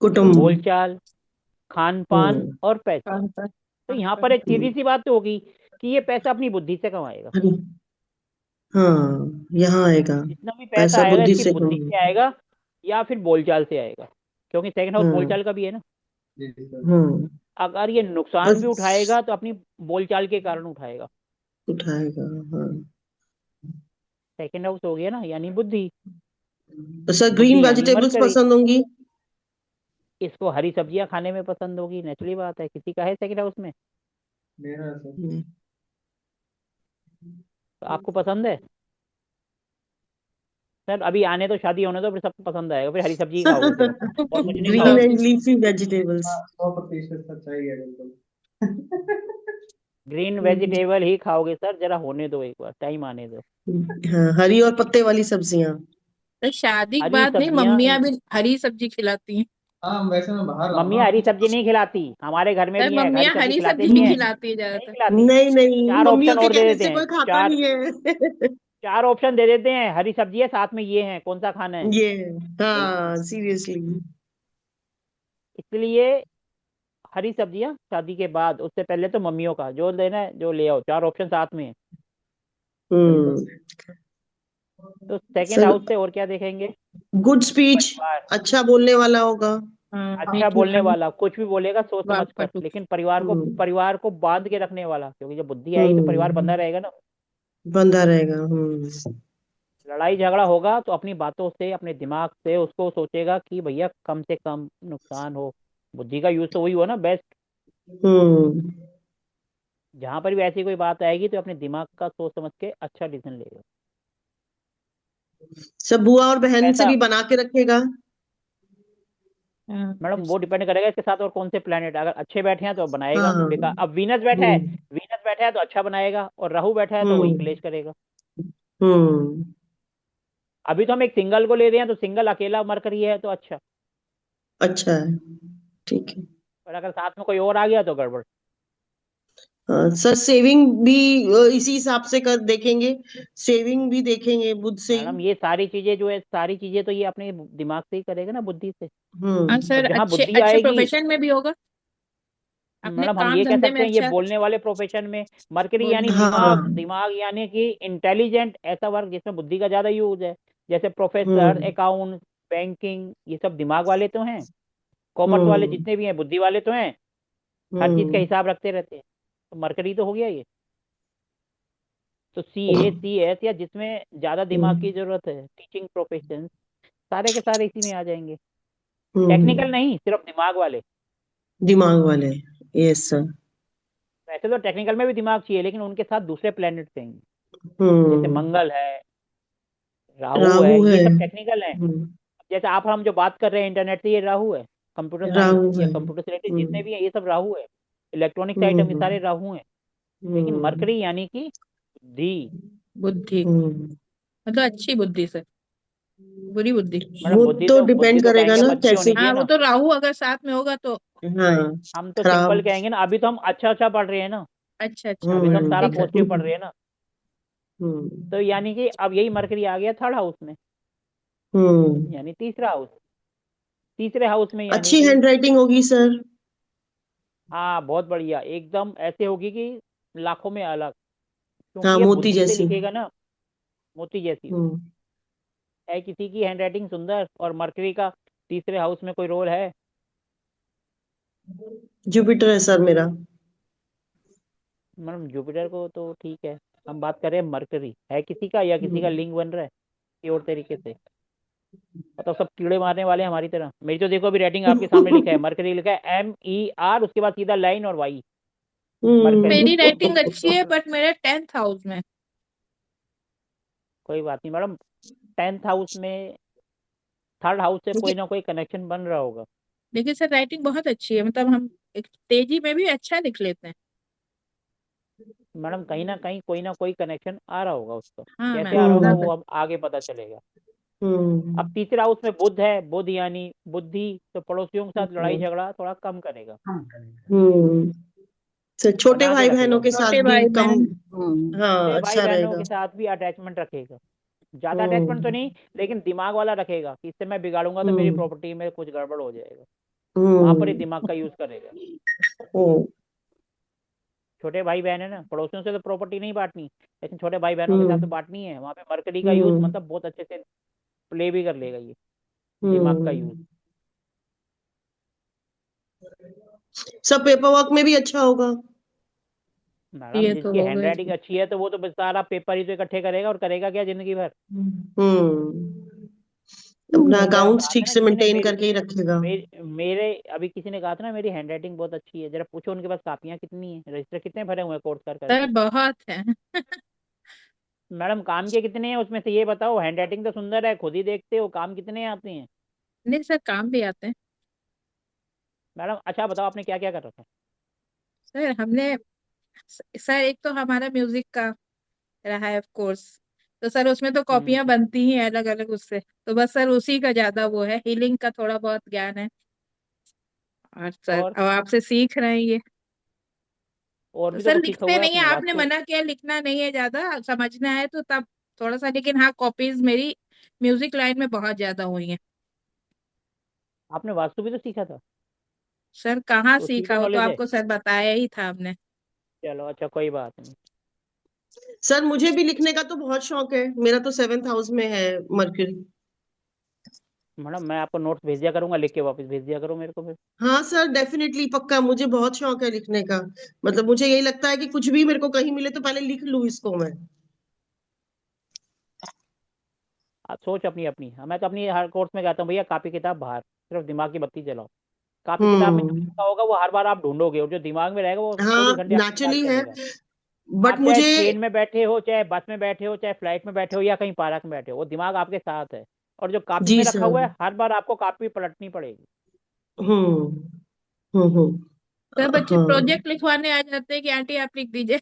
कुटुंब। बोलचाल, खान पान हम्म। और पैसा। कौन सा। तो हाँ, यहाँ पर कौन एक सा। सीधी सी बात तो होगी कि ये पैसा अपनी बुद्धि से कमाएगा। अरे, हाँ, यहाँ आएगा। जितना भी पैसा पैसा आएगा बुद्धि इसकी से बुद्धि कम। से आएगा, या फिर बोलचाल से आएगा, क्योंकि सेकंड हाउस हाँ। बोलचाल का भी है ना। जी सर। हाँ। अगर ये नुकसान भी बस उठाएगा तो अपनी बोलचाल के कारण उठाएगा। उठाएगा। हाँ। सेकंड हाउस हो गया ना, यानी बुद्धि। तो सर ग्रीन बुद्धि यानी वेजिटेबल्स मरकरी। पसंद होंगी। इसको हरी सब्जियां खाने में पसंद होगी, नेचुरली बात है। किसी का है सेकंड हाउस में? मेरा है सर। हम्म। तो आपको पसंद है? सर अभी आने तो, शादी होने तो, फिर सबको पसंद आएगा, फिर हरी सब्जी ही खाओगे सिर्फ, और कुछ नहीं ग्रीन खाओगे। And leafy vegetables. हाँ 100% सच्चाई है बिल्कुल। ग्रीन वेजिटेबल ही खाओगे सर, जरा होने दो, एक बार टाइम आने दो। हाँ, हरी और पत्ते वाली सब्जियां। तो शादी के हरी बाद नहीं, सब्जियां, मम्मियाँ भी हरी सब्जी खिलाती हैं। हाँ वैसे मैं बाहर रहा हूँ मम्मियाँ हरी ना। सब्जी नहीं खिलाती, हमारे घर में सर भी है, हरी मम्मियाँ सब्जी हरी खिलाते सब्जी नहीं नहीं है, खिलाती है नहीं ज्यादातर। खिलाती। नहीं नहीं, चार मम्मियों ऑप्शन के और दे कहने देते से हैं, कोई खाता चार, नहीं है। चार ऑप्शन दे देते हैं, हरी सब्जी है साथ में ये है, कौन सा खाना है। ये, हाँ सीरियसली। इसलिए हरी सब्जियां शादी के बाद, उससे पहले तो मम्मियों का जो लेना है जो ले आओ, चार ऑप्शन साथ में है। हम्म। तो सेकंड सर, हाउस से और क्या देखेंगे? गुड स्पीच, परिवार, अच्छा बोलने वाला होगा। हाँ, अच्छा मीठी बोलने वाली, वाला, कुछ भी बोलेगा सोच समझ कर, वाकपटु। लेकिन परिवार को, हम्म। परिवार को बांध के रखने वाला, क्योंकि जब बुद्धि आएगी तो परिवार बंधा हम्म। रहेगा ना। बंधा रहेगा। हम्म। लड़ाई झगड़ा होगा तो अपनी बातों से, अपने दिमाग से उसको सोचेगा कि भैया कम से कम नुकसान हो। बुद्धि का यूज तो वही हुआ ना बेस्ट। हम्म। जहां पर भी ऐसी कोई बात आएगी तो अपने दिमाग का सोच समझ के अच्छा डिसीजन लेगा। सब बुआ और बहन से पैसा, भी बना के रखेगा। हाँ, मैडम वो डिपेंड करेगा इसके साथ और कौन से प्लेनेट, अगर अच्छे बैठे हैं तो बनाएगा, हाँ। बेकार, अब वीनस बैठा है, हम्म। वीनस बैठा है तो अच्छा बनाएगा, और राहु बैठा है तो वही हम्म। क्लेश करेगा। हम्म। अभी तो हम एक सिंगल को ले रहे हैं, तो सिंगल अकेला मरकरी है तो अच्छा, अच्छा है, ठीक है। और अगर साथ में कोई और आ गया तो गड़बड़। हाँ, सर सेविंग भी इसी हिसाब से कर देखेंगे। सेविंग भी देखेंगे बुध से ही। मैडम ये सारी चीजें जो है, सारी चीजें तो ये अपने दिमाग से ही करेगा ना, बुद्धि से। हाँ हम्म। सर, और जहाँ अच्छे बुद्धि अच्छे आएगी, प्रोफेशन में भी होगा, अपने मैडम हम काम ये कह धंधे में सकते हैं ये अच्छा बोलने वाले प्रोफेशन में, मरकरी बोल। यानी हाँ। दिमाग, दिमाग यानी कि इंटेलिजेंट, ऐसा वर्क जिसमें बुद्धि का ज्यादा यूज है। जैसे प्रोफेसर, हम्म। अकाउंट, बैंकिंग, ये सब दिमाग वाले तो हैं। कॉमर्स वाले हम्म। जितने भी हैं बुद्धि वाले तो हैं, हर चीज का हम्म। हिसाब रखते रहते हैं। तो मरकरी तो हो गया ये। तो सी ए सी एस, या जिसमें ज्यादा दिमाग की हम्म। जरूरत है, टीचिंग प्रोफेशन, सारे के सारे इसी में आ जाएंगे। टेक्निकल हम्म। नहीं, सिर्फ दिमाग वाले। दिमाग वाले, यस सर। वैसे तो टेक्निकल में भी दिमाग चाहिए, लेकिन उनके साथ दूसरे प्लेनेट चाहिए। जैसे हम्म। मंगल है, राहु है, राहु ये है। सब टेक्निकल है। हम्म। जैसे आप हम जो बात कर रहे हैं इंटरनेट से, ये राहु है। कंप्यूटर साइंस राहु या है। कंप्यूटर से रिलेटेड जितने हम्म। भी हैं ये सब राहु है। इलेक्ट्रॉनिक्स आइटम ये हम्म। सारे राहु हैं। लेकिन हम्म। मरकरी यानी कि बुद्धि। बुद्धि, हम्म। मतलब अच्छी बुद्धि सर, बुरी बुद्धि। मैडम वो बुद्धि तो तो, बुद्धि डिपेंड तो करेगा कहेंगे ना हम अच्छी कैसे। होनी चाहिए हाँ, वो ना। तो राहु अगर साथ में होगा तो। हाँ। हम तो सिंपल खराब। कहेंगे ना, अभी तो हम अच्छा अच्छा पढ़ रहे हैं ना, अच्छा अच्छा, अभी तो हम सारा ठीक है। पॉजिटिव पढ़ रहे हैं ना। तो हम्म। यानी कि अब यही मरकरी आ गया थर्ड हाउस में, हम्म। यानी तीसरा हाउस, तीसरे हाउस में, यानी अच्छी कि, हैंड राइटिंग होगी सर। हाँ बहुत बढ़िया, एकदम ऐसे होगी कि लाखों में अलग, हाँ, क्योंकि ये मोती बुद्धि से जैसी। लिखेगा ना, मोती जैसी होगी। हम्म। है किसी की हैंडराइटिंग सुंदर, और मरकरी का तीसरे हाउस में कोई रोल है? जुपिटर है सर मेरा। मैडम जुपिटर को तो ठीक है, हम बात कर रहे हैं मरकरी है किसी का, या किसी का हम्म। लिंक बन रहा है किसी और तरीके से। मतलब सब कीड़े मारने वाले हैं हमारी तरह। मेरी तो देखो अभी रेटिंग आपके सामने लिखा है, मरकरी लिखा है MER, उसके बाद सीधा लाइन और वाई, मरकरी। मेरी राइटिंग अच्छी है, बट मेरे 10th हाउस में। कोई बात नहीं मैडम, 10th हाउस में, थर्ड हाउस से कोई लेकिन ना कोई कनेक्शन बन रहा होगा। लेकिन सर राइटिंग बहुत अच्छी है, मतलब हम एक तेजी में भी अच्छा लिख लेते हैं। मैडम कहीं ना कोई कनेक्शन आ रहा होगा उसका, हाँ कैसे मैम, आ रहा होगा हम्म। वो अब आगे पता चलेगा। अब हम्म। तीसरा हाउस में बुध है, बुध यानी बुद्धि, तो पड़ोसियों के साथ लड़ाई हम्म। झगड़ा थोड़ा कम करेगा, हम करेंगे। हम्म। सर छोटे बना के भाई रखेगा बहनों के उनको। साथ छोटे भी भाई कम। बहन। हाँ, छोटे भाई अच्छा बहनों रहेगा। के साथ भी अटैचमेंट रखेगा, ज्यादा अटैचमेंट तो हम्म। नहीं, लेकिन दिमाग वाला रखेगा कि इससे मैं बिगाड़ूंगा तो मेरी हम्म। प्रॉपर्टी में कुछ गड़बड़ हो जाएगा, वहां पर ही हम्म। दिमाग का यूज करेगा। हम्म। छोटे भाई बहन है ना, पड़ोसियों से तो प्रॉपर्टी नहीं बांटनी, लेकिन छोटे भाई बहनों के साथ तो हम्म। बांटनी है, वहां पे मरकरी का यूज हम्म। मतलब बहुत अच्छे से प्ले भी कर लेगा ये, दिमाग का यूज। हम्म। सब पेपर वर्क में भी अच्छा होगा। मैडम ये तो जिसकी हो हैंड गए। राइटिंग अच्छी है तो वो तो बस सारा पेपर ही तो इकट्ठे करेगा, और करेगा क्या जिंदगी भर। हम्म। अपना जरा अकाउंट्स कहा था ठीक ना से किसी ने, मेंटेन करके ही रखेगा। मेरे अभी किसी ने कहा था ना मेरी हैंड राइटिंग बहुत अच्छी है, जरा पूछो उनके पास कापियां कितनी है, रजिस्टर कितने भरे हुए हैं कोर्स कर सर करके। बहुत है। मैडम काम के कितने हैं उसमें से ये बताओ। हैंड राइटिंग तो सुंदर है, खुद ही देखते हो, काम कितने आते हैं? नहीं सर, काम भी आते हैं। मैडम अच्छा बताओ आपने क्या क्या कर रखा है? सर हमने, सर एक तो हमारा म्यूजिक का रहा है कोर्स। तो सर उसमें तो हम्म। कॉपियां बनती ही हैं अलग अलग उससे। तो बस सर उसी का ज्यादा वो है, हीलिंग का थोड़ा बहुत ज्ञान है। और सर और अब आपसे सीख रहे हैं ये। और तो भी तो सर कुछ सीखा लिखते हुआ है नहीं है, आपने, आपने वास्तु। मना किया लिखना नहीं है ज्यादा, समझना है तो तब थोड़ा सा। लेकिन हाँ, कॉपीज मेरी म्यूजिक लाइन में बहुत ज्यादा हुई हैं। आपने वास्तु भी तो सीखा था, सर कहाँ उसकी भी सीखा तो हो, तो नॉलेज है। आपको सर बताया ही था हमने। चलो अच्छा, कोई बात नहीं। सर मुझे भी लिखने का तो बहुत शौक है, मेरा तो 7th हाउस में है मरकरी। मैडम मैं आपको नोट्स भेज दिया करूंगा, लिख के वापस भेज दिया करो मेरे को फिर। हाँ सर, डेफिनेटली, पक्का, मुझे बहुत शौक है लिखने का। मतलब मुझे यही लगता है कि कुछ भी मेरे को कहीं मिले तो पहले लिख लूं इसको मैं। आप सोच अपनी अपनी। मैं तो अपनी हर कोर्स में कहता हूँ भैया कॉपी किताब बाहर, सिर्फ दिमाग की बत्ती जलाओ। कॉपी किताब में जो हम्म। लिखा होगा वो हर बार आप ढूंढोगे, और जो दिमाग में रहेगा वो हाँ, 24 घंटे आपके साथ नेचुरली है। चलेगा। बट आप चाहे मुझे ट्रेन में बैठे हो, चाहे बस में बैठे हो, चाहे फ्लाइट में बैठे हो, या कहीं पार्क में बैठे हो, वो दिमाग आपके साथ है। और जो कॉपी जी में रखा सर। हुआ है हर बार आपको कॉपी पलटनी पड़ेगी। हम्म। हम्म। सर बच्चे हाँ। प्रोजेक्ट लिखवाने आ जाते हैं कि आंटी आप लिख दीजिए,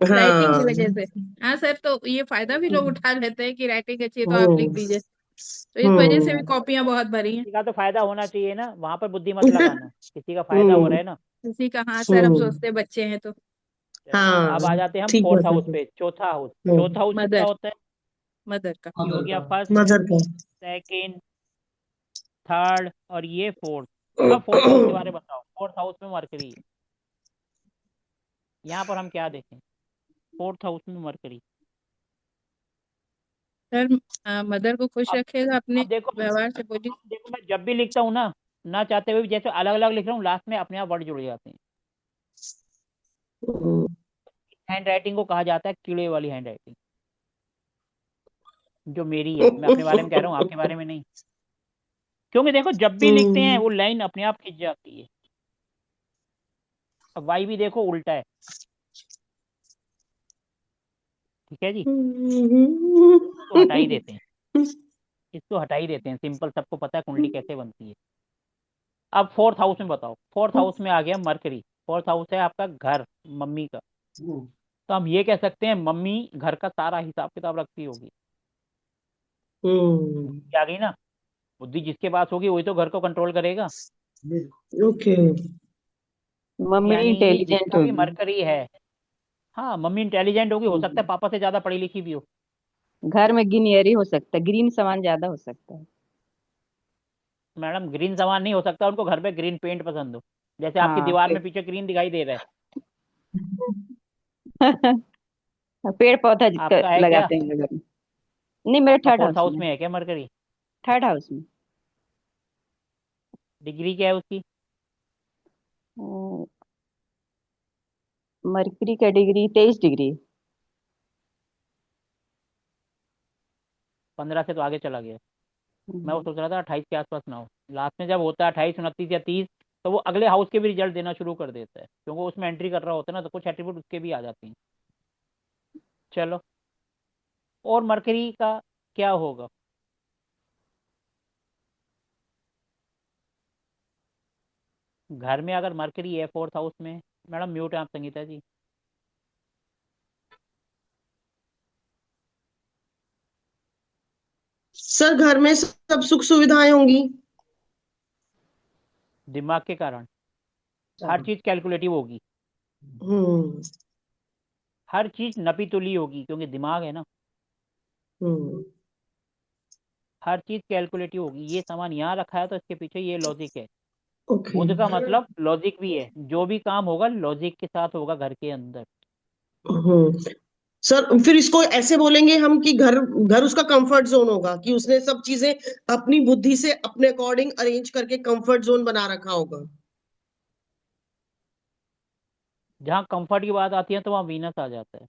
राइटिंग की हाँ। वजह से। हाँ सर, तो ये फायदा भी लोग उठा लेते हैं कि राइटिंग अच्छी है तो आप लिख हम्म। दीजिए। तो इस वजह से भी हम्म। कॉपियां बहुत भरी हैं। किसी का तो फायदा होना चाहिए ना, वहां पर बुद्धि मत लगाना, किसी का फायदा हो रहा हम्म। है ना। किसी का, हाँ सर, हम हम्म। सोचते बच्चे हैं तो। चलो हाँ, अब आ जाते हैं हम ठीक फोर्थ बात है हाउस सर। पे, चौथा हाउस। चौथा हम्म। हाउस में क्या मदर, होता है? मदर का। ये हो मदर गया का। फर्स्ट, मदर का। सेकंड, थर्ड, और ये फोर्थ। अब फोर्थ हाउस के बारे में बताओ। फोर्थ हाउस में मरकरी है। यहाँ पर हम क्या देखें? फोर्थ हाउस में मरकरी। सर मदर को खुश अब रखेगा अपने अब देखो, व्यवहार से, बोलिए। मैं जब भी लिखता हूँ ना चाहते हुए भी, जैसे अलग अलग लिख रहा हूँ, लास्ट में अपने आप वर्ड जुड़ जाते हैं। हम्म। हैंड राइटिंग को कहा जाता है कीड़े वाली हैंड राइटिंग, जो मेरी है। मैं अपने बारे में कह रहा हूँ, आपके बारे में नहीं। क्योंकि देखो जब भी लिखते हैं वो लाइन अपने आप खिंच जाती है। अब वाई भी देखो उल्टा है। ठीक है जी, तो हटा ही देते हैं, इसको हटा ही देते हैं, सिंपल, सबको पता है कुंडली कैसे बनती है। अब फोर्थ हाउस में बताओ। फोर्थ हाउस में आ गया मरकरी। फोर्थ हाउस है आपका घर, मम्मी का। तो हम ये कह सकते हैं मम्मी घर का सारा हिसाब किताब रखती होगी। हम्म। बुद्धि आ गई ना, बुद्धि जिसके पास होगी वही तो घर को कंट्रोल करेगा। ओके। मम्मी यानी इंटेलिजेंट जिसका भी होगी। मरकरी है, हाँ मम्मी इंटेलिजेंट होगी, हो सकता है हम्म। पापा से ज्यादा पढ़ी लिखी भी हो। घर में गिनियरी हो सकता है, ग्रीन सामान ज्यादा हो सकता है। मैडम ग्रीन सामान नहीं हो सकता, उनको घर पे ग्रीन पेंट पसंद हो। जैसे आपकी हाँ दीवार में पीछे ग्रीन दिखाई दे रहा है। पेड़ पौधा आपका है क्या? लगाते हैं घर में। नहीं, मेरे आपका थर्ड फोर्थ हाउस हाउस में। में है क्या मरकरी? थर्ड हाउस में। डिग्री क्या है उसकी? मरकरी का डिग्री 23 डिग्री। 15 से तो आगे चला गया। मैं वो हम्म। सोच रहा था 28 के आसपास ना हो। लास्ट में जब होता है 28, 29 या 30, तो वो अगले हाउस के भी रिजल्ट देना शुरू कर देता है, क्योंकि उसमें एंट्री कर रहा होता है ना, तो कुछ एट्रीब्यूट उसके भी आ जाती हैं। चलो, और मरकरी का क्या होगा? घर में अगर मरकरी है फोर्थ हाउस में, मैडम म्यूट है आप संगीता जी। सर घर में सब सुख सुविधाएं होंगी। दिमाग के कारण हर चीज कैलकुलेटिव होगी, हम्म। हर चीज नपी तुली होगी, क्योंकि दिमाग है ना। हम्म। हर चीज कैलकुलेटिव होगी। ये सामान यहाँ रखा है तो इसके पीछे ये लॉजिक है। ओके। बुध का मतलब लॉजिक भी है, जो भी काम होगा लॉजिक के साथ होगा घर के अंदर। हम्म। सर फिर इसको ऐसे बोलेंगे हम कि घर घर उसका कंफर्ट जोन होगा, कि उसने सब चीजें अपनी बुद्धि से अपने अकॉर्डिंग अरेंज करके कंफर्ट जोन बना रखा होगा। जहाँ कंफर्ट की बात आती है तो वहाँ वीनस आ जाता है,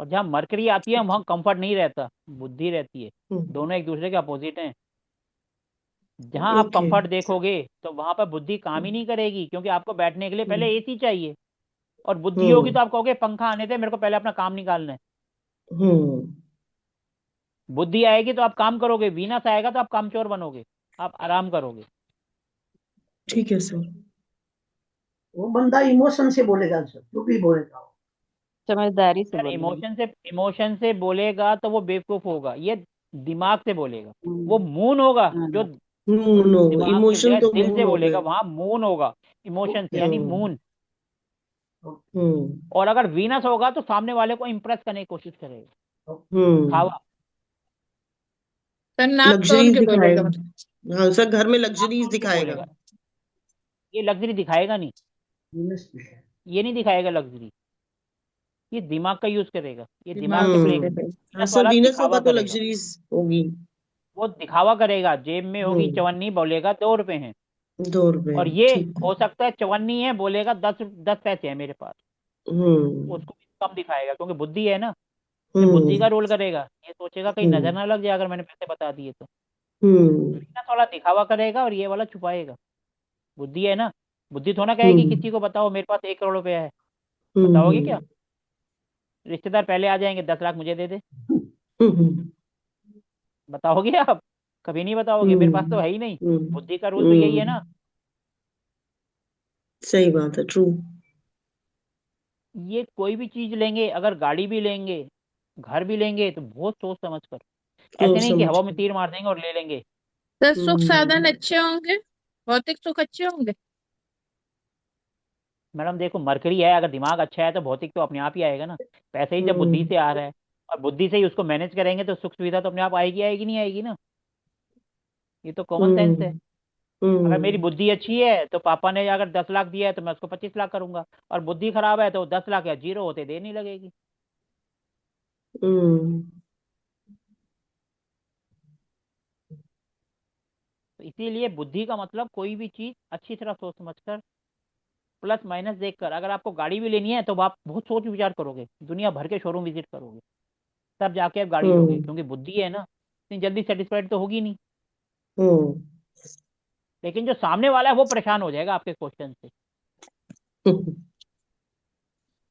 और जहाँ मरकरी आती है वहाँ कंफर्ट नहीं रहता, बुद्धि रहती है। हम्म। दोनों एक दूसरे के अपोजिट हैं। जहाँ आप ओके। कंफर्ट देखोगे तो वहां पर बुद्धि काम ही नहीं करेगी, क्योंकि आपको बैठने के लिए पहले हम्म। एसी चाहिए। और बुद्धि होगी हम्म। तो आप कहोगे पंखा आने दे, मेरे को पहले अपना काम निकालना है। हम्म। बुद्धि आएगी तो आप काम करोगे, वीनस आएगा तो आप कामचोर बनोगे, आप आराम करोगे। ठीक है सर। वो बंदा इमोशन से बोलेगा सर, जो भी बोलेगा वो। समझदारी से अगर बोलेंगे। इमोशन से बोलेगा तो वो बेवकूफ होगा, ये दिमाग से बोलेगा। वो हम्म। मून होगा जो हाँ। मून हो, दिमाग की इमोशन बजाय तो दिल मून से हो बोलेगा, गए। वहां मून होगा। इमोशन से यानी हम्म। मून। हम्म। और अगर वीनस होगा तो सामने वाले को इंप्रेस करने की कोशिश करेगा, हम्म। दिखावा। सर नाप तोल लग्जरीज के बोलेगा मतलब। दिखाएगा। हाँ सर, घर में आप लग्जरीज तोड़ के दिखाएगा। बोलेगा, ये लग्जरी दिखाएगा नहीं, ये नहीं दिखाएगा लग्जरी, ये दिमाग का यूज करेगा, ये दिमाग दिमाग से से प्ले। हम्म। बोलेगा। हाँ वीनस सर, वाला वीनस होगा दिखावा तो करेगा, लग्जरीज होगी। वो दिखावा करेगा, जेब में होगी हम्म। चवन्नी, बोलेगा 2 रुपए हैं। 2 रुपए। और ये ठीक है। हो सकता है चवन्नी है, बोलेगा 10 10 पैसे है मेरे पास। हम्म। उसको भी कम दिखाएगा क्योंकि बुद्धि है ना। ये बुद्धि का हम्म। रोल करेगा, ये सोचेगा कहीं नजर हम्म। ना लग जाए अगर मैंने पैसे बता दिए तो। हम्म। वीनस वाला दिखावा करेगा और ये वाला छुपाएगा। बुद्धि है ना, बुद्धि थोड़ा कहेगी हम्म। किसी को बताओ मेरे पास 1 करोड़ रुपया है। बताओगे क्या? हम्म। रिश्तेदार पहले आ जाएंगे, 10 लाख मुझे दे दे। हम्म। बताओगे आप? कभी नहीं बताओगे, मेरे पास तो हम्म। है ही नहीं। हम्म। बुद्धि का रूल तो यही है हम्म। ना। सही बात है, ट्रू। ये कोई भी चीज लेंगे, अगर गाड़ी भी लेंगे, घर भी लेंगे, तो बहुत सोच समझ कर। ऐसे सोच नहीं कि समझ हवा में के। तीर मार देंगे और ले लेंगे। सर सुख साधन हम्म। अच्छे होंगे, भौतिक सुख अच्छे होंगे। मैडम देखो, मरकरी है, अगर दिमाग अच्छा है तो भौतिक तो अपने आप ही आएगा ना। पैसे ही जब बुद्धि हम्म। से आ रहा है और बुद्धि से ही उसको मैनेज करेंगे तो सुख सुविधा तो अपने आप आएगी, आएगी नहीं आएगी ना। ये तो कॉमन सेंस है। हम्म। अगर मेरी हम्म। बुद्धि अच्छी है तो पापा ने अगर 10 लाख दिया है तो मैं उसको 25 लाख करूंगा। और बुद्धि खराब है तो 10 लाख या जीरो होते देर नहीं लगेगी। हम्म। तो इसीलिए बुद्धि का मतलब कोई भी चीज अच्छी तरह सोच समझ कर, प्लस माइनस देखकर। अगर आपको गाड़ी भी लेनी है तो आप बहुत सोच विचार करोगे, दुनिया भर के शोरूम विजिट करोगे, तब जाके आप गाड़ी लोगे, हम्म। क्योंकि बुद्धि है ना, इतनी जल्दी सेटिस्फाइड तो होगी नहीं। हम्म। लेकिन जो सामने वाला है वो परेशान हो जाएगा आपके क्वेश्चन से।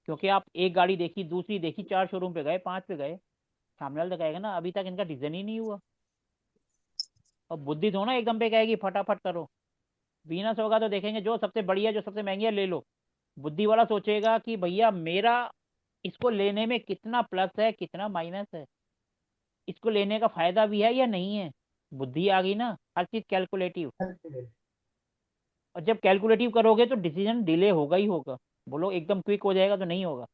क्योंकि आप एक गाड़ी देखी, दूसरी देखी, 4 शोरूम पे गए, 5 पे गए, सामने वाला तो कहेगा ना अभी तक इनका डिसीजन ही नहीं हुआ। और बुद्धि थोड़ा ना एकदम पे कहेगी फटाफट करो। वीनस होगा तो देखेंगे जो सबसे बढ़िया, जो सबसे महंगी है ले लो। बुद्धि वाला सोचेगा कि भैया मेरा इसको लेने में कितना प्लस है, कितना माइनस है, इसको लेने का फायदा भी है या नहीं है। बुद्धि आ गई ना, हर चीज कैलकुलेटिव। और जब कैलकुलेटिव करोगे तो डिसीजन डिले होगा ही होगा। बोलो एकदम क्विक हो जाएगा तो नहीं होगा।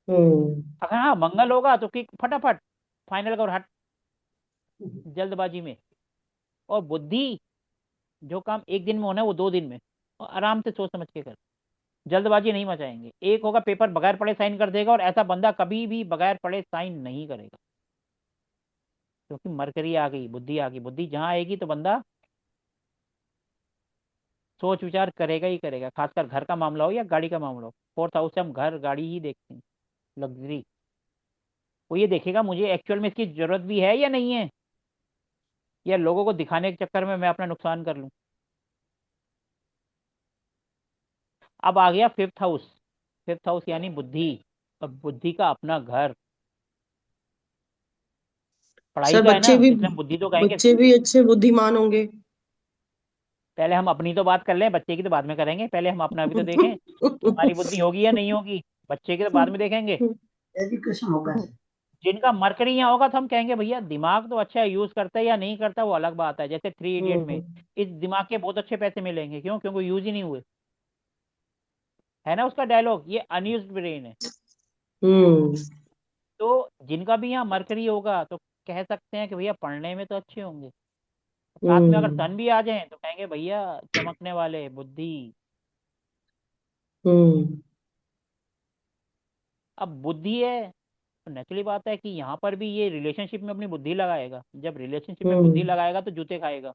हम्म। अगर हाँ मंगल होगा तो क्विक फटाफट फाइनल करो, हट, जल्दबाजी में। और बुद्धि, जो काम एक दिन में होना है वो 2 दिन में, और आराम से सोच समझ के कर। जल्दबाजी नहीं मचाएंगे। एक होगा पेपर बगैर पढ़े साइन कर देगा, और ऐसा बंदा कभी भी बगैर पढ़े साइन नहीं करेगा। क्योंकि मरकरी आ गई, बुद्धि आ गई। बुद्धि जहां आएगी तो बंदा सोच विचार करेगा ही करेगा, खासकर घर का मामला हो या गाड़ी का मामला हो। 4th हाउस से हम घर गाड़ी ही देखते हैं, लग्जरी। वो ये देखेगा मुझे एक्चुअल में इसकी जरूरत भी है या नहीं है, या लोगों को दिखाने के चक्कर में मैं अपना नुकसान कर लूं। अब आ गया 5th हाउस। 5th हाउस यानी बुद्धि। अब बुद्धि का अपना घर, पढ़ाई सर, का है ना, तो इसलिए हम बुद्धि तो कहेंगे। बच्चे भी अच्छे बुद्धिमान होंगे। पहले हम अपनी तो बात कर लें, बच्चे की तो बाद में करेंगे। पहले हम अपना भी तो देखें कि हमारी बुद्धि होगी या नहीं होगी। बच्चे की तो बाद में देखेंगे। एजुकेशन होगा सर। जिनका मरकरी यहाँ होगा तो हम कहेंगे भैया दिमाग तो अच्छा है, यूज करता है या नहीं करता वो अलग बात है। जैसे 3 इडियट में, हम्म। इस दिमाग के बहुत अच्छे पैसे मिलेंगे, क्यों? क्योंकि यूज ही नहीं हुए। है ना उसका डायलॉग, ये अनयूज्ड ब्रेन है। हम्म। तो जिनका भी यहाँ मरकरी होगा तो कह सकते हैं कि भैया पढ़ने में तो अच्छे होंगे। साथ में अगर हम्म। सन भी आ जाए तो कहेंगे भैया चमकने वाले बुद्धि। हम्म। अब बुद्धि है तो नेचुरली बात है कि यहाँ पर भी ये रिलेशनशिप में अपनी बुद्धि लगाएगा। जब रिलेशनशिप में बुद्धि हम्म। लगाएगा तो जूते खाएगा।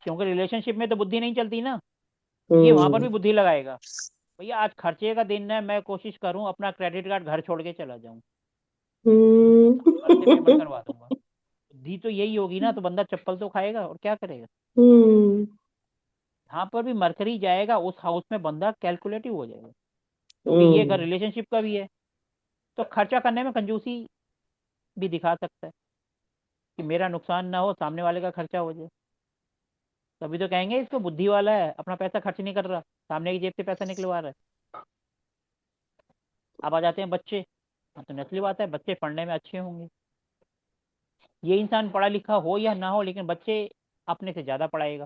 क्योंकि रिलेशनशिप में तो बुद्धि नहीं चलती ना। तो ये वहां पर भी हम्म। बुद्धि लगाएगा। भैया आज खर्चे का दिन है, मैं कोशिश करूं अपना क्रेडिट कार्ड घर छोड़ के चला जाऊं, घर से पेमेंट करवा दूंगा। बुद्धि तो यही होगी ना, तो बंदा चप्पल तो खाएगा और क्या करेगा। हम्म। यहाँ पर भी मरकरी जाएगा उस हाउस में, बंदा कैलकुलेटिव हो जाएगा। क्योंकि ये घर रिलेशनशिप का भी है। तो खर्चा करने में कंजूसी भी दिखा सकता है कि मेरा नुकसान ना हो, सामने वाले का खर्चा हो जाए। तभी तो कहेंगे इसको बुद्धि वाला है, अपना पैसा खर्च नहीं कर रहा, सामने की जेब से पैसा निकलवा रहा है। अब आ जाते हैं बच्चे। हाँ, तो नस्ली बात है, बच्चे पढ़ने में अच्छे होंगे। ये इंसान पढ़ा लिखा हो या ना हो, लेकिन बच्चे अपने से ज्यादा पढ़ाएगा।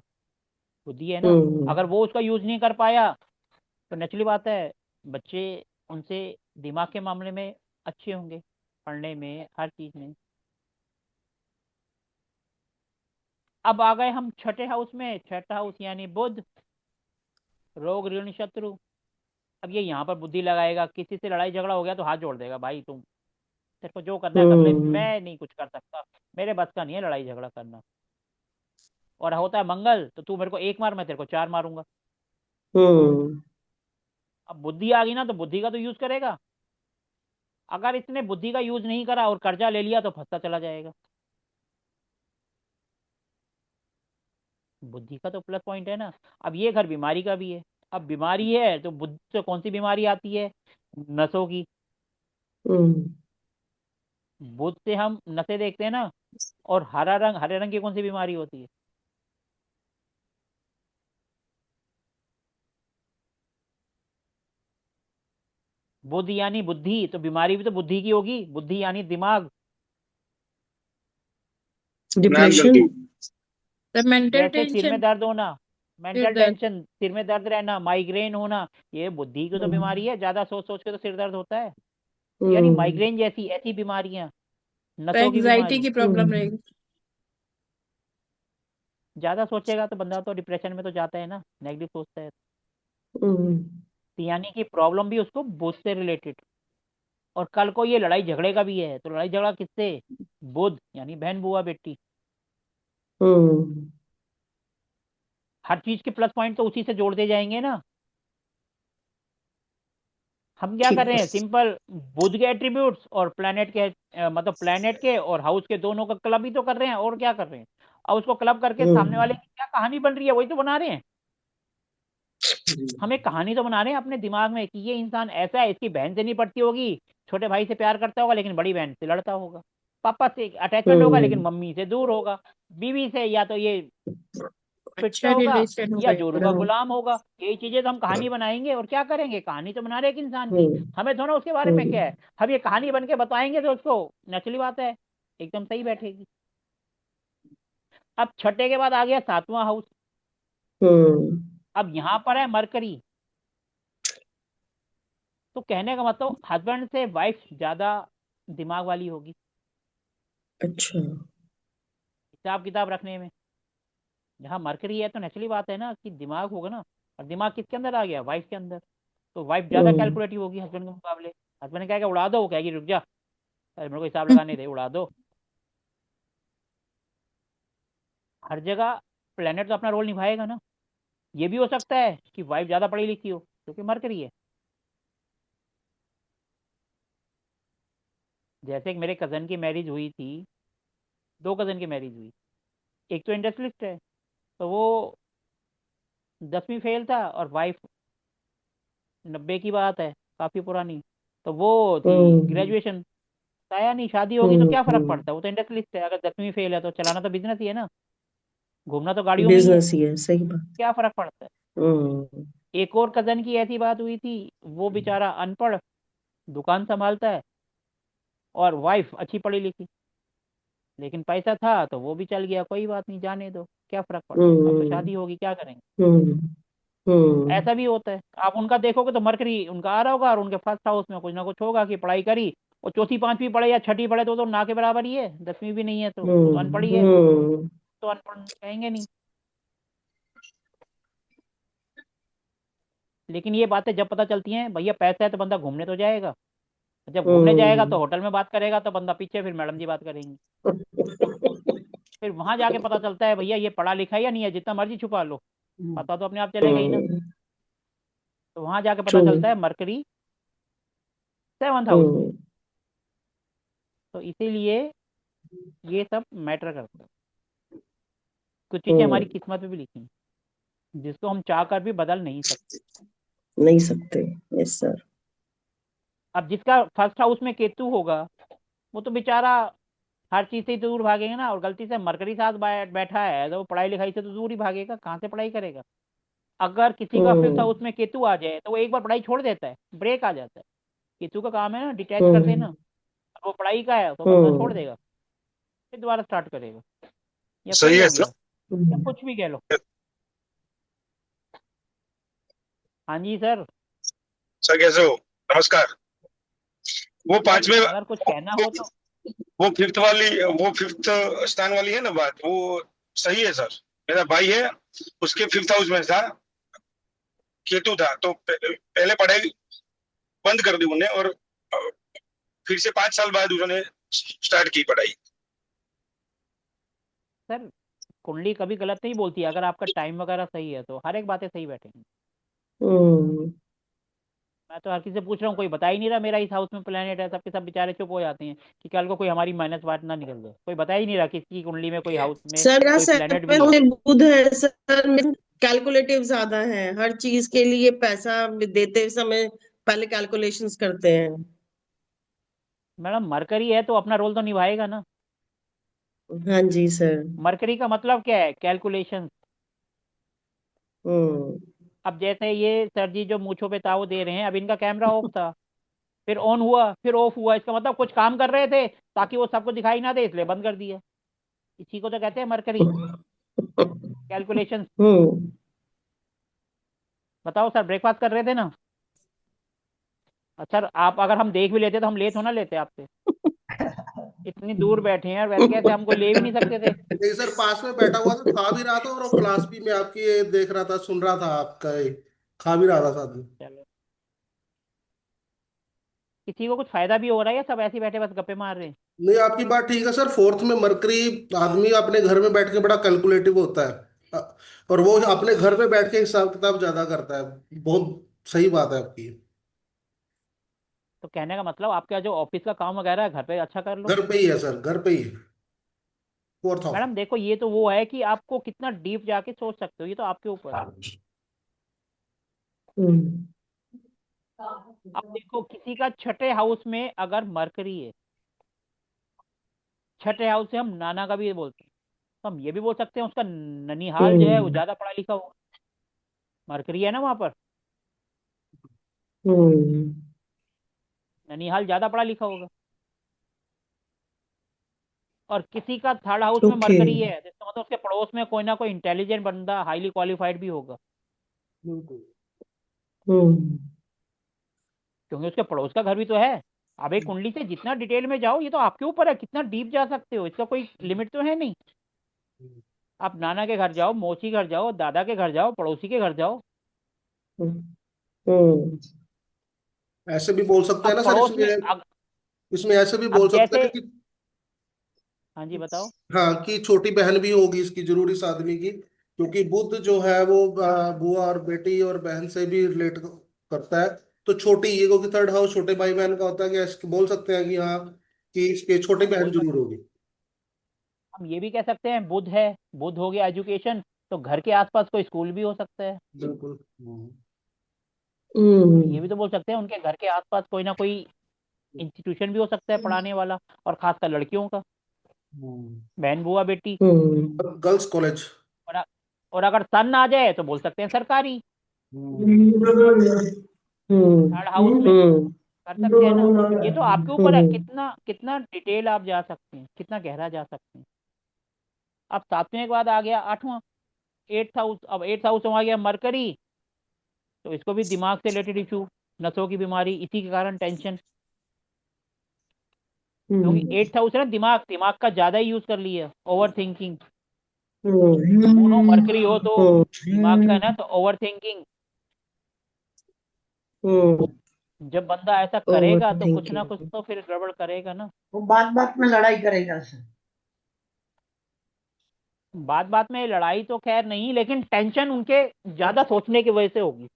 बुद्धि है ना। अगर वो उसका यूज नहीं कर पाया तो नेचुरली बात है, बच्चे उनसे दिमाग के मामले में अच्छे होंगे, पढ़ने में, हर चीज में। अब आ गए हम छठे हाउस में। छठा हाउस यानी बुध, रोग ऋण शत्रु। अब ये यहाँ पर बुद्धि लगाएगा, किसी से लड़ाई झगड़ा हो गया तो हाथ जोड़ देगा, भाई तुम, तेरे को जो करना है कर ले, मैं नहीं कुछ कर सकता, मेरे बस का नहीं है लड़ाई झगड़ा करना। और होता है मंगल, तो तू मेरे को एक मार, मैं तेरे को चार मारूंगा। अब बुद्धि आ गई ना, तो बुद्धि का तो यूज करेगा। अगर इसने बुद्धि का यूज नहीं करा और कर्जा ले लिया तो फंसता चला जाएगा। बुद्धि का तो प्लस पॉइंट है ना। अब ये घर बीमारी का भी है। अब बीमारी है तो बुद्धि से कौन सी बीमारी आती है? नसों की। बुध से हम नसें देखते हैं ना। और हरा रंग, हरे रंग की कौन सी बीमारी होती है? बुध यानी बुद्धि, तो बीमारी भी तो बुद्धि की होगी। बुद्धि यानी दिमाग। डिप्रेशन। मेंटल जैसे सिर में टेंशन, दर्द होना, सिर मेंटल दर्द। टेंशन, सिर में दर्द रहना, माइग्रेन होना, ये बुद्धि की तो बीमारी है। ज्यादा सोच सोच के तो सिर दर्द होता है। यानी माइग्रेन जैसी ऐसी बीमारियां, तो नसों की एग्जाइटी बीमारी। की प्रॉब्लम रहेगी। ज्यादा सोचेगा तो बंदा तो डिप्रेशन में तो जाता है ना, नेगेटिव सोचता है। तो यानी कि प्रॉब्लम भी उसको बुध से रिलेटेड। और कल को ये लड़ाई झगड़े का भी है, तो लड़ाई झगड़ा किससे? बुध यानी बहन बुआ बेटी। हर चीज के प्लस पॉइंट तो उसी से जोड़ते जाएंगे ना। हम क्या कर ठीक रहे है। हैं, सिंपल बुध के एट्रीब्यूट्स और प्लेनेट के मतलब प्लेनेट के और हाउस के दोनों का क्लब ही तो कर रहे हैं, और क्या कर रहे हैं? अब उसको क्लब करके सामने वाले की क्या कहानी बन रही है, वही तो बना रहे हैं। हम एक कहानी तो बना रहे हैं अपने दिमाग में कि ये इंसान ऐसा है, इसकी बहन से नहीं पड़ती होगी, छोटे भाई से प्यार करता होगा लेकिन बड़ी बहन से लड़ता होगा, पापा से अटैचमेंट होगा लेकिन मम्मी से दूर होगा, बीवी से या तो ये पिटता अच्छा होगा रिलेशन या होगा जोरू ये। का गुलाम होगा। यही चीजें तो हम कहानी बनाएंगे, और क्या करेंगे, कहानी तो बना रहे एक इंसान की। हमें थोड़ा उसके बारे में क्या है, हम ये कहानी बन के बताएंगे तो उसको नेचुरली बात है एकदम सही बैठेगी। अब छठे के बाद आ गया सातवां हाउस। अब यहाँ पर है मरकरी। तो कहने का मतलब हस्बैंड से वाइफ ज्यादा दिमाग वाली होगी, अच्छा। हिसाब किताब रखने में। जहाँ मरकरी है तो नेचुरली बात है ना कि दिमाग होगा ना। और दिमाग किसके अंदर आ गया? वाइफ के अंदर। तो वाइफ ज्यादा कैलकुलेटिव होगी हस्बैंड के मुकाबले। हस्बैंड ने कहेगा उड़ा दो, वो कहेगी रुक जा, अरे मेरे को हिसाब लगाने दे, उड़ा दो। हर जगह प्लेनेट तो अपना रोल निभाएगा ना। ये भी हो सकता है कि वाइफ ज्यादा पढ़ी लिखी हो, क्योंकि मरकरी है। जैसे कि मेरे कजन की मैरिज हुई थी, दो कजन की मैरिज हुई। एक तो इंडस्ट्रियलिस्ट है, तो वो 10वीं फेल था, और वाइफ 90 की बात है, काफी पुरानी, तो वो थी ग्रेजुएशन। आया नहीं, शादी होगी तो क्या फर्क पड़ता है, वो तो इंडस्ट्रियलिस्ट है। अगर 10वीं फेल है तो चलाना तो बिजनेस ही है ना, घूमना तो गाड़ियों में ही है, बिजनेस ही है, सही बात। क्या फर्क पड़ता है। हम्म। एक और कजन की ऐसी बात हुई थी, वो बेचारा अनपढ़, दुकान संभालता है, और वाइफ अच्छी पढ़ी लिखी, लेकिन पैसा था तो वो भी चल गया, कोई बात नहीं, जाने दो, क्या फर्क पड़ता है, अब तो हम्म। शादी होगी, क्या करेंगे। हम्म। हम्म। ऐसा भी होता है। आप उनका देखोगे तो मरकरी उनका आ रहा होगा, और उनके फर्स्ट हाउस में कुछ ना कुछ होगा कि पढ़ाई करी, और चौथी पांचवी पढ़े या छठी पढ़े तो ना के बराबर ही है, 10वीं भी नहीं है तो वो तो अनपढ़ ही है, तो अनपढ़ कहेंगे नहीं। लेकिन ये बातें जब पता चलती हैं, भैया पैसा है तो बंदा घूमने तो जाएगा, जब घूमने जाएगा तो होटल में बात करेगा, तो बंदा पीछे फिर मैडम जी बात करेंगी। फिर वहां जाके पता चलता है भैया ये पढ़ा लिखा है या नहीं है, जितना मर्जी छुपा लो, पता तो अपने आप चलेगा ही ना। तो वहां जाके पता ट्रू। चलता है मरकरी 7th हाउस में। तो इसीलिए ये सब मैटर करता है। कुछ चीजें हमारी किस्मत में भी लिखी हैं, जिसको हम चाह कर भी बदल नहीं सकते। नहीं सकते। Yes sir. अब जिसका फर्स्ट हाउस में केतु होगा वो तो बेचारा हर चीज से ही तो दूर भागेगा ना, और गलती से मरकरी साथ बैठा है तो वो पढ़ाई लिखाई से तो दूर ही भागेगा, कहाँ से पढ़ाई करेगा। अगर किसी का फिफ्थ हाउस हम्म में केतु आ जाए तो वो एक बार पढ़ाई छोड़ देता है, ब्रेक आ जाता है। केतु का काम है ना डिटैच कर देना। हम्म अब वो पढ़ाई का है तो बंदा छोड़ हम्म देगा, फिर दोबारा स्टार्ट करेगा, या सही फेल है हो सर। गया, या कुछ भी कह लो। हाँ जी सर। सर कैसे हो? नमस्कार। वो सर पांचवे अगर कुछ कहना हो तो। वो फिफ्थ वाली, वो फिफ्थ स्थान वाली है ना बात, वो सही है सर। मेरा भाई है, उसके फिफ्थ हाउस में था केतु था, तो पहले पढ़ाई बंद कर दी उन्हें, और फिर से 5 साल बाद उन्होंने स्टार्ट की पढ़ाई। सर कुंडली कभी गलत नहीं बोलती, अगर आपका टाइम वगैरह सही है तो हर एक बातें सही बैठेंगी। हम्म मैं तो हर किसी से पूछ रहा हूँ, कोई बता ही नहीं रहा मेरा इस हाउस में प्लेनेट है, सबके सब बेचारे चुप हो जाते हैं कि कल को कोई हमारी माइनस बात ना निकल जाए। कोई बता ही नहीं रहा किसकी कुंडली में कोई हाउस में सर मेरा कोई प्लेनेट भी 7 है। में बुध है सर, में कैलकुलेटिव ज्यादा है, हर चीज के लिए पैसा देते समय पहले कैलकुलेशंस करते हैं। मैडम मरकरी है तो अपना रोल तो निभाएगा ना। हाँ जी सर। मरकरी का मतलब क्या है? कैलकुलेशन। हम्म अब जैसे ये सर जी जो मूछों पे ताव दे रहे हैं, अब इनका कैमरा ऑफ था, फिर ऑन हुआ, फिर ऑफ हुआ, इसका मतलब कुछ काम कर रहे थे ताकि वो सबको दिखाई ना दे, इसलिए बंद कर दिया। इसी को तो कहते हैं मरकरी, कैलकुलेशन। हम्म बताओ सर, ब्रेकफास्ट कर रहे थे ना? सर आप अगर हम देख भी लेते तो हम ले थोड़ा ना लेते आपसे, इतनी दूर बैठे हैं और वैसे कैसे हम कोई ले भी नहीं सकते थे। नहीं सर, पास में बैठा हुआ था, खा भी रहा था, और वो क्लास भी में आपकी ये देख रहा था, सुन रहा था आपका ये, खा भी रहा था साथ में। चलो, किसी को कुछ फायदा भी हो रहा है या सब ऐसे ही बैठे बस गप्पे मार रहे हैं? नहीं, आपकी बात ठीक है सर, फोर्थ में मरकरी, आदमी अपने घर में बैठ के बड़ा कैलकुलेटिव होता है, और वो अपने घर पे बैठ के हिसाब किताब ज्यादा करता है। बहुत सही बात है आपकी। तो कहने का मतलब आपका जो ऑफिस का काम वगैरह है घर पे अच्छा कर लो। घर पे ही है सर, घर पे ही है। Fourth house. मैडम देखो ये तो वो है कि आपको कितना डीप जाके सोच सकते हो, ये तो आपके ऊपर है। हम्म अब देखो किसी का छठे हाउस में अगर मरकरी है, छठे हाउस से हम नाना का भी बोलते हैं, तो हम ये भी बोल सकते हैं उसका ननिहाल जो है वो हम्म ज्यादा पढ़ा लिखा होगा, मरकरी है ना वहां पर, हम्म ननिहाल ज्यादा पढ़ा लिखा होगा। और किसी का थर्ड हाउस में ओके। मरकरी है तो इसका मतलब उसके पड़ोस में कोई ना कोई इंटेलिजेंट बंदा हाईली क्वालिफाइड भी होगा, बिल्कुल। हम्म क्योंकि उसके पड़ोस का घर भी तो है। अब एक कुंडली से जितना डिटेल में जाओ ये तो आपके ऊपर है, कितना डीप जा सकते हो, इसका कोई लिमिट तो है नहीं। आप नाना के घर जाओ, मौसी घर जाओ, दादा के घर जाओ, पड़ोसी के घर जाओ। हम्म ऐसे भी बोल सकते हैं अब ना सर पड़ोस इसमें, में इसमें ऐसे भी बोल अब सकते जैसे, हैं कि, हाँ जी बताओ। हाँ, कि छोटी बहन भी होगी इसकी जरूर इस आदमी की, क्योंकि बुद्ध जो है वो बुआ और बेटी और बहन से भी रिलेट करता है। तो छोटी ये को कि थर्ड हाउस छोटे भाई बहन का होता है, कि ऐसे बोल सकते हैं कि हाँ, कि इसके छोटे हम बहन बोल जरूर सकते होगी। हम ये भी कह सकते हैं बुध है, बुध हो गया एजुकेशन, तो घर के आसपास कोई स्कूल भी हो सकता है। बिल्कुल। ये भी तो बोल सकते हैं उनके घर के आसपास कोई ना कोई इंस्टीट्यूशन भी हो सकता है पढ़ाने वाला, और खासकर लड़कियों का, बहन बुआ बेटी। हम्म गर्ल्स कॉलेज। और, और अगर सन आ जाए तो बोल सकते हैं सरकारी, थर्ड हाउस में हम्म कर सकते हैं ना। ये तो आपके ऊपर है हम्म कितना कितना डिटेल आप जा सकते हैं, कितना गहरा जा सकते हैं। अब सातवें के बाद आ गया आठवां, एट्थ हाउस। अब एट्थ हाउस में आ गया मरकरी, तो इसको भी दिमाग से रिलेटेड इशू, नसों की बीमारी, इसी के कारण टेंशन। क्योंकि एट्थ हाउस है ना, दिमाग, दिमाग का ज्यादा ही यूज कर लिया, ओवर थिंकिंग। दोनों मरकरी हो तो दिमाग का है ना, तो ओवर थिंकिंग। जब बंदा ऐसा ओवर करेगा तो कुछ ना कुछ थिंकिंग। तो फिर गड़बड़ करेगा ना। वो बात बात में लड़ाई करेगा सर। बात बात में लड़ाई तो खैर नहीं, लेकिन टेंशन उनके ज्यादा सोचने की वजह से होगी।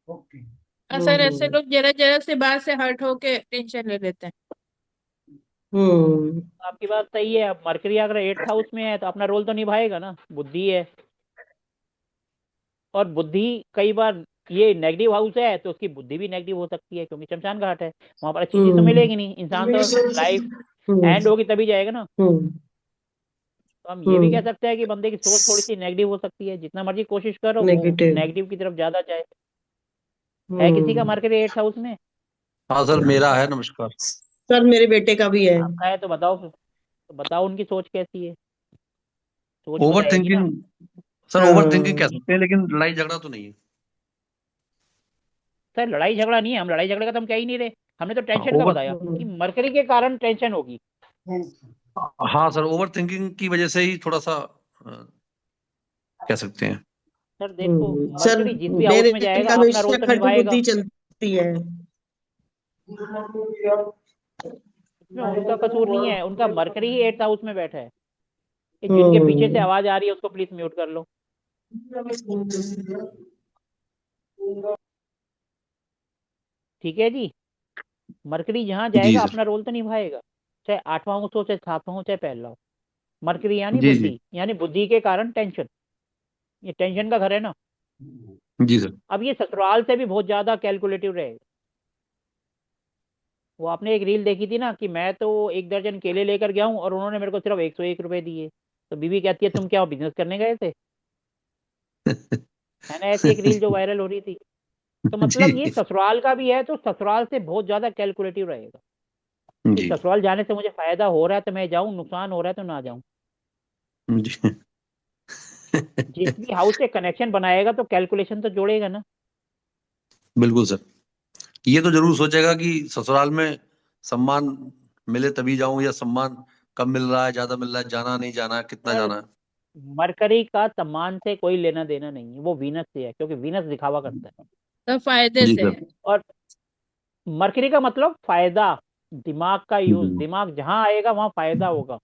ओके। सर ऐसे लोग जरा जरा से बात से हर्ट होके टेंशन ले लेते हैं। हम्म आपकी बात सही है। अब मरकरी अगर एट्थ हाउस में है तो अपना रोल तो निभाएगा ना, बुद्धि है। और बुद्धि कई बार ये नेगेटिव हाउस है तो उसकी बुद्धि भी नेगेटिव हो सकती है, क्योंकि शमशान घाट है, वहां पर अच्छी चीज तो हम्म मिलेगी नहीं। इंसान तो लाइफ एंड होगी तभी जाएगा ना। हम्म तो हम ये भी कह हम्म सकते हैं कि बंदे की सोच थोड़ी सी नेगेटिव हो सकती है, जितना मर्जी कोशिश करो वो नेगेटिव। नेगेटिव की तरफ ज्यादा जाए। है किसी का हम्म मरकरी 8th हाउस में? हाँ सर, मेरा है। नमस्कार। सर मेरे बेटे का भी है। आपका है तो बताओ फिर, तो बताओ उनकी सोच कैसी है, सोच ओवर बताएगी ना। थिंकिंग। सर ओवर थिंकिंग कह हाँ सकते हैं, लेकिन लड़ाई झगड़ा तो नहीं है। सर लड़ाई झगड़ा नहीं है, हम लड़ाई झगड़े का तो हम कह ही नहीं रहे। हमने तो हाँ टेंशन का ओवर। बताया कि मरकरी के कारण टेंशन होगी। हाँ सर, ओवर थिंकिंग की वजह से ही थोड़ा सा कह सकते हैं। सर देखो, सर मरकरी जिस भी हाउस मेरे में जाएगा का अपना हमेशा रोल तो खंडू निभाएगा। बुद्धि चलती है। इसमें उनका कसूर नहीं है, उनका मरकरी ही 8th हाउस में बैठा है। ये जिनके पीछे से हम्म आवाज आ रही है उसको प्लीज म्यूट कर लो। ठीक है जी। मरकरी जहां जी जाएगा सर। अपना रोल तो निभाएगा, चाहे 8वां हाउस हो, चाहे 7वां हो, चाहे पहला हो। मरकरी यानी जी जी। बुद्धि, यानी बुद्धि के कारण टेंशन। ये टेंशन का घर है ना। जी सर। अब ये ससुराल से भी बहुत ज्यादा कैलकुलेटिव रहेगा। वो आपने एक रील देखी थी ना कि मैं तो 1 दर्जन केले लेकर गया हूँ और उन्होंने मेरे को सिर्फ 101 रुपए दिए। तो बीवी कहती है तुम क्या बिजनेस करने गए थे? है ना, ऐसी एक रील जो वायरल हो रही थी। तो मतलब ये जी ससुराल का भी है, तो ससुराल से बहुत ज्यादा कैलकुलेटिव रहेगा कि जी ससुराल जाने से मुझे फायदा हो रहा है तो मैं जाऊं, नुकसान हो रहा है तो ना जाऊं। जी। जिस भी हाउस से कनेक्शन बनाएगा तो कैलकुलेशन तो जोड़ेगा ना। बिल्कुल सर। ये तो जरूर सोचेगा कि ससुराल में सम्मान मिले तभी जाऊं, या सम्मान कम मिल रहा है, ज्यादा मिल रहा है, जाना नहीं जाना है, कितना सर जाना है। मरकरी का सम्मान से कोई लेना देना नहीं है, वो वीनस से है, क्योंकि वीनस दिखावा करता है। सब फायदे जी से सर। है। और मरकरी का मतलब फायदा, दिमाग का यूज, जी दिमाग जहां आएगा वहां फायदा होगा।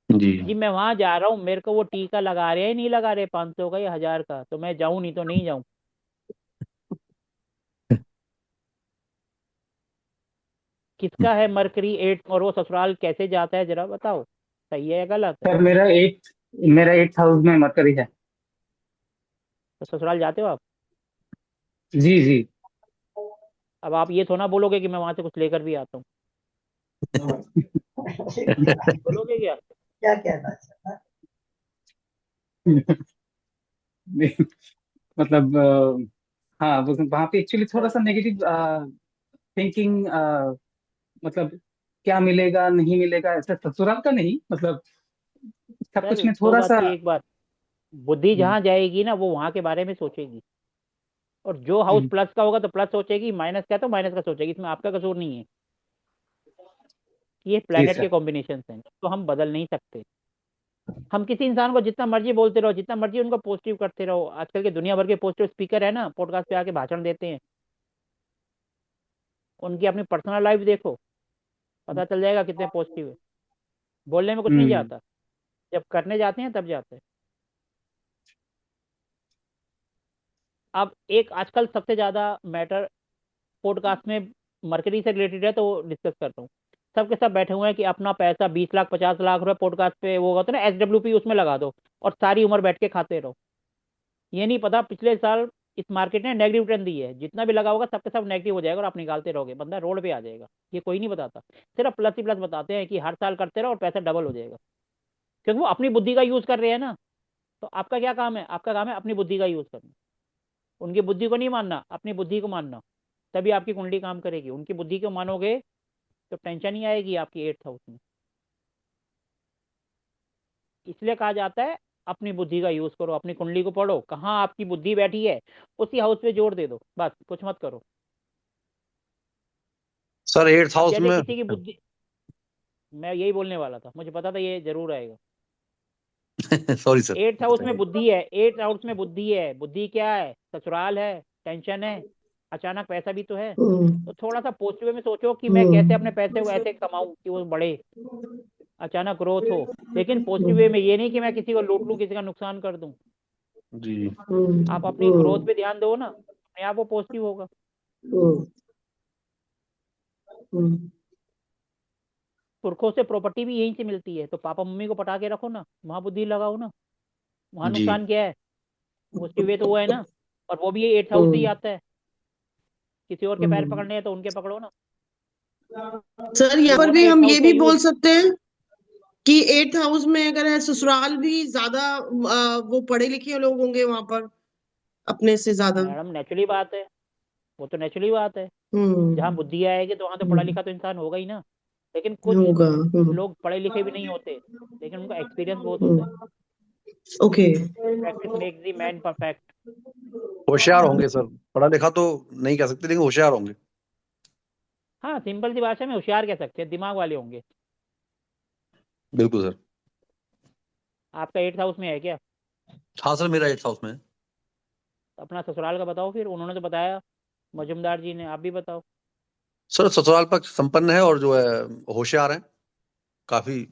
जी। जी मैं वहां जा रहा हूँ, मेरे को वो टीका लगा रहे हैं नहीं लगा रहे 500 का या 1000 का, तो मैं जाऊं नहीं तो नहीं जाऊं। किसका है मरकरी 8 और वो ससुराल कैसे जाता है जरा बताओ, सही है या गलत है? सर मेरा 8th हाउस में मरकरी है। तो ससुराल जाते हो आप? जी जी। अब आप ये थोड़ा बोलोगे कि मैं वहां से कुछ लेकर भी आता हूँ, बोलोगे क्या? क्या कहना है? नहीं, मतलब हाँ वहाँ पे एक्चुअली थोड़ा सा नेगेटिव थिंकिंग, मतलब क्या मिलेगा नहीं मिलेगा, ऐसा ससुराल का नहीं, मतलब सब कुछ सर में दो थोड़ा बात सा। की एक बात, बुद्धि हम्म, जहां जाएगी ना वो वहां के बारे में सोचेगी। और जो हाउस हम्म, प्लस का होगा तो प्लस सोचेगी, माइनस का तो माइनस का सोचेगी, इसमें आपका कसूर नहीं है। ये जी प्लेनेट के सर। कॉम्बिनेशन हैं तो हम बदल नहीं सकते। हम किसी इंसान को जितना मर्जी बोलते रहो, जितना मर्जी उनको पॉजिटिव करते रहो, आजकल के दुनिया भर के पॉजिटिव स्पीकर है ना, पॉडकास्ट पे आके भाषण देते हैं, उनकी अपनी पर्सनल लाइफ देखो, पता चल जाएगा कितने पॉजिटिव है। बोलने में कुछ नहीं हम्म जाता, जब करने जाते हैं तब जाते हैं। अब एक आजकल सबसे ज्यादा मैटर पॉडकास्ट में मरकरी से रिलेटेड है तो डिस्कस करता हूँ। सबके सब बैठे हुए हैं कि अपना पैसा 20 लाख 50 लाख रुपए पॉडकास्ट पे वो होता है ना SWP, उसमें लगा दो और सारी उम्र बैठ के खाते रहो। ये नहीं पता पिछले साल इस मार्केट ने नेगेटिव ट्रेंड दी है, जितना भी लगा होगा सबके सब नेगेटिव हो जाएगा और आप निकालते रहोगे, बंदा रोड पे आ जाएगा। ये कोई नहीं बताता, सिर्फ प्लस ही प्लस बताते हैं कि हर साल करते रहो और पैसा डबल हो जाएगा, क्योंकि वो अपनी बुद्धि का यूज कर रहे हैं ना। तो आपका क्या काम है? आपका काम है अपनी बुद्धि का यूज करना। उनकी बुद्धि को नहीं मानना, अपनी बुद्धि को मानना, तभी आपकी कुंडली काम करेगी। उनकी बुद्धि को मानोगे तो टेंशन ही आएगी आपकी 8th हाउस में। इसलिए कहा जाता है अपनी बुद्धि का यूज करो, अपनी कुंडली को पढ़ो, कहाँ आपकी बुद्धि बैठी है उसी हाउस पे जोर दे दो, बस कुछ मत करो। सर 8th हाउस अब जैसे में। किसी की बुद्धि, मैं यही बोलने वाला था, मुझे पता था ये जरूर आएगा। Sorry sir. 8th हाउस में बताइए। बुद्धि है, 8th हाउस में बुद्धि है। बुद्धि क्या है? ससुराल है, टेंशन है, अचानक पैसा भी तो है। हम्म तो थोड़ा सा पॉजिटिव में सोचो कि मैं कैसे अपने हम्म पैसे को ऐसे कमाऊं कि वो बढ़े, अचानक ग्रोथ हो। लेकिन पॉजिटिव वे में, ये नहीं कि मैं किसी को लूट लूं, किसी का नुकसान कर दूं। जी। आप अपनी ग्रोथ पे ध्यान दो ना, अपने आप वो पॉजिटिव होगा। हम्म हम्म पुरखों से प्रॉपर्टी भी यहीं से मिलती है, तो पापा मम्मी को पटा के रखो ना, वहां बुद्धि लगाओ ना। वहां जी नुकसान क्या है? पॉजिटिव वे तो वो है ना। और वो भी ये 8th हाउस से ही हम्म आता है। किसी और के पैर हम्म। पकड़ने हैं तो उनके पकड़ो ना। सर यहाँ ये पर वो ना भी 8th हम हाउस ये का भी बोल यूज। सकते हैं कि 8th हाउस में अगर है ससुराल भी ज्यादा वो पढ़े लिखे लोग होंगे वहां पर अपने से ज्यादा। मैडम नेचुरली बात है, वो तो नेचुरली बात है। जहाँ हम्म बुद्धि आएगी तो वहाँ तो पढ़ा लिखा तो इंसान होगा ही ना। लेकिन कुछ होगा। लोग पढ़े लिखे भी नहीं होते, लेकिन उनका एक्सपीरियंस बहुत होता है। Hmm okay. Practice makes the man perfect. होशियार होंगे सर, पढ़ा लिखा तो नहीं कह सकते लेकिन होशियार होंगे। हाँ, सिंपल सी भाषा में होशियार कह सकते हैं, दिमाग वाले होंगे। बिल्कुल सर। आपका 8th हाउस में है क्या? हाँ सर, मेरा 8th हाउस में है। अपना ससुराल का बताओ फिर, उन्होंने तो बताया मजुमदार जी ने, आप भी बताओ। सर ससुराल पक्ष संपन्न है और जो है होशियार है, काफी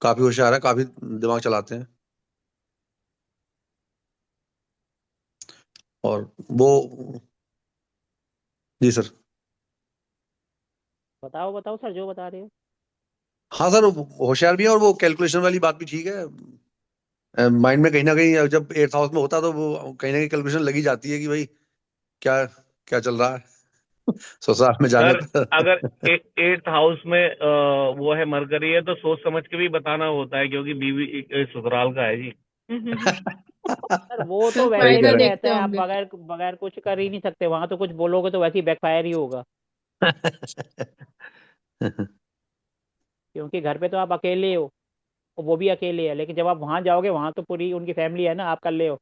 काफी होशियार है, काफी दिमाग चलाते हैं। और वो, जी सर। बताओ बताओ सर, जो बता रहे हो। हाँ सर, होशियार भी है और वो कैलकुलेशन वाली बात भी ठीक है। माइंड में कहीं ना कहीं जब 8th हाउस में होता है तो वो कहीं ना कहीं कैलकुलेशन लगी जाती है कि भाई क्या क्या चल रहा है ससुराल में जाने सर पर। अगर 8th हाउस में वो है मरकरी है तो सोच समझ के भी बताना होता है, क्योंकि बीवी ससुराल का है जी। सर वो तो वैसे सही कह फायदा भी रहे रहता देखते है, आप होंगे। बगैर बगैर कुछ कर ही नहीं सकते वहां, तो कुछ बोलोगे तो वैसे ही बैकफायर ही होगा। हैं। क्योंकि घर पे तो आप अकेले हो और वो भी अकेले है, लेकिन जब आप वहां जाओगे वहां तो पूरी उनकी फैमिली है ना, आप कर ले हो।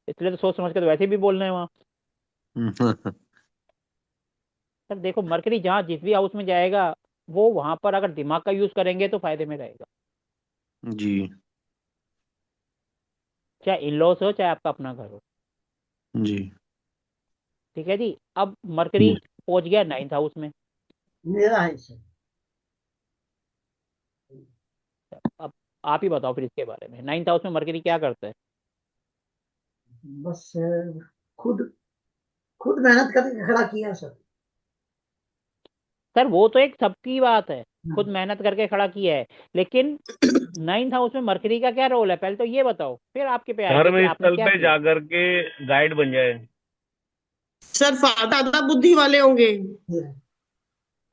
इसलिए तो सोच समझ के तो वैसे भी बोलना है वहाँ। सर देखो, मरकरी जहाँ जिस भी हाउस में जाएगा, वो वहां पर अगर दिमाग का यूज करेंगे तो फायदे में रहेगा। जी चाहे इन लॉस हो, चाहे आपका अपना घर हो। जी ठीक है जी। अब मरकरी जी। पहुंच गया 9th हाउस में। मेरा है सर। अब आप ही बताओ फिर इसके बारे में, 9th हाउस में मरकरी क्या करता है? बस खुद खुद मेहनत करके खड़ा किया सर। सर वो तो एक सबकी बात है, खुद हम्म। मेहनत करके खड़ा किया है, लेकिन 9th हाउस में मरकरी का क्या रोल है, पहले तो ये बताओ, फिर आपके पे आएंगे कि धर्म आपने स्थल क्या पे किया। जाकर के गाइड बन जाए। सर ज्यादा बुद्धि वाले होंगे।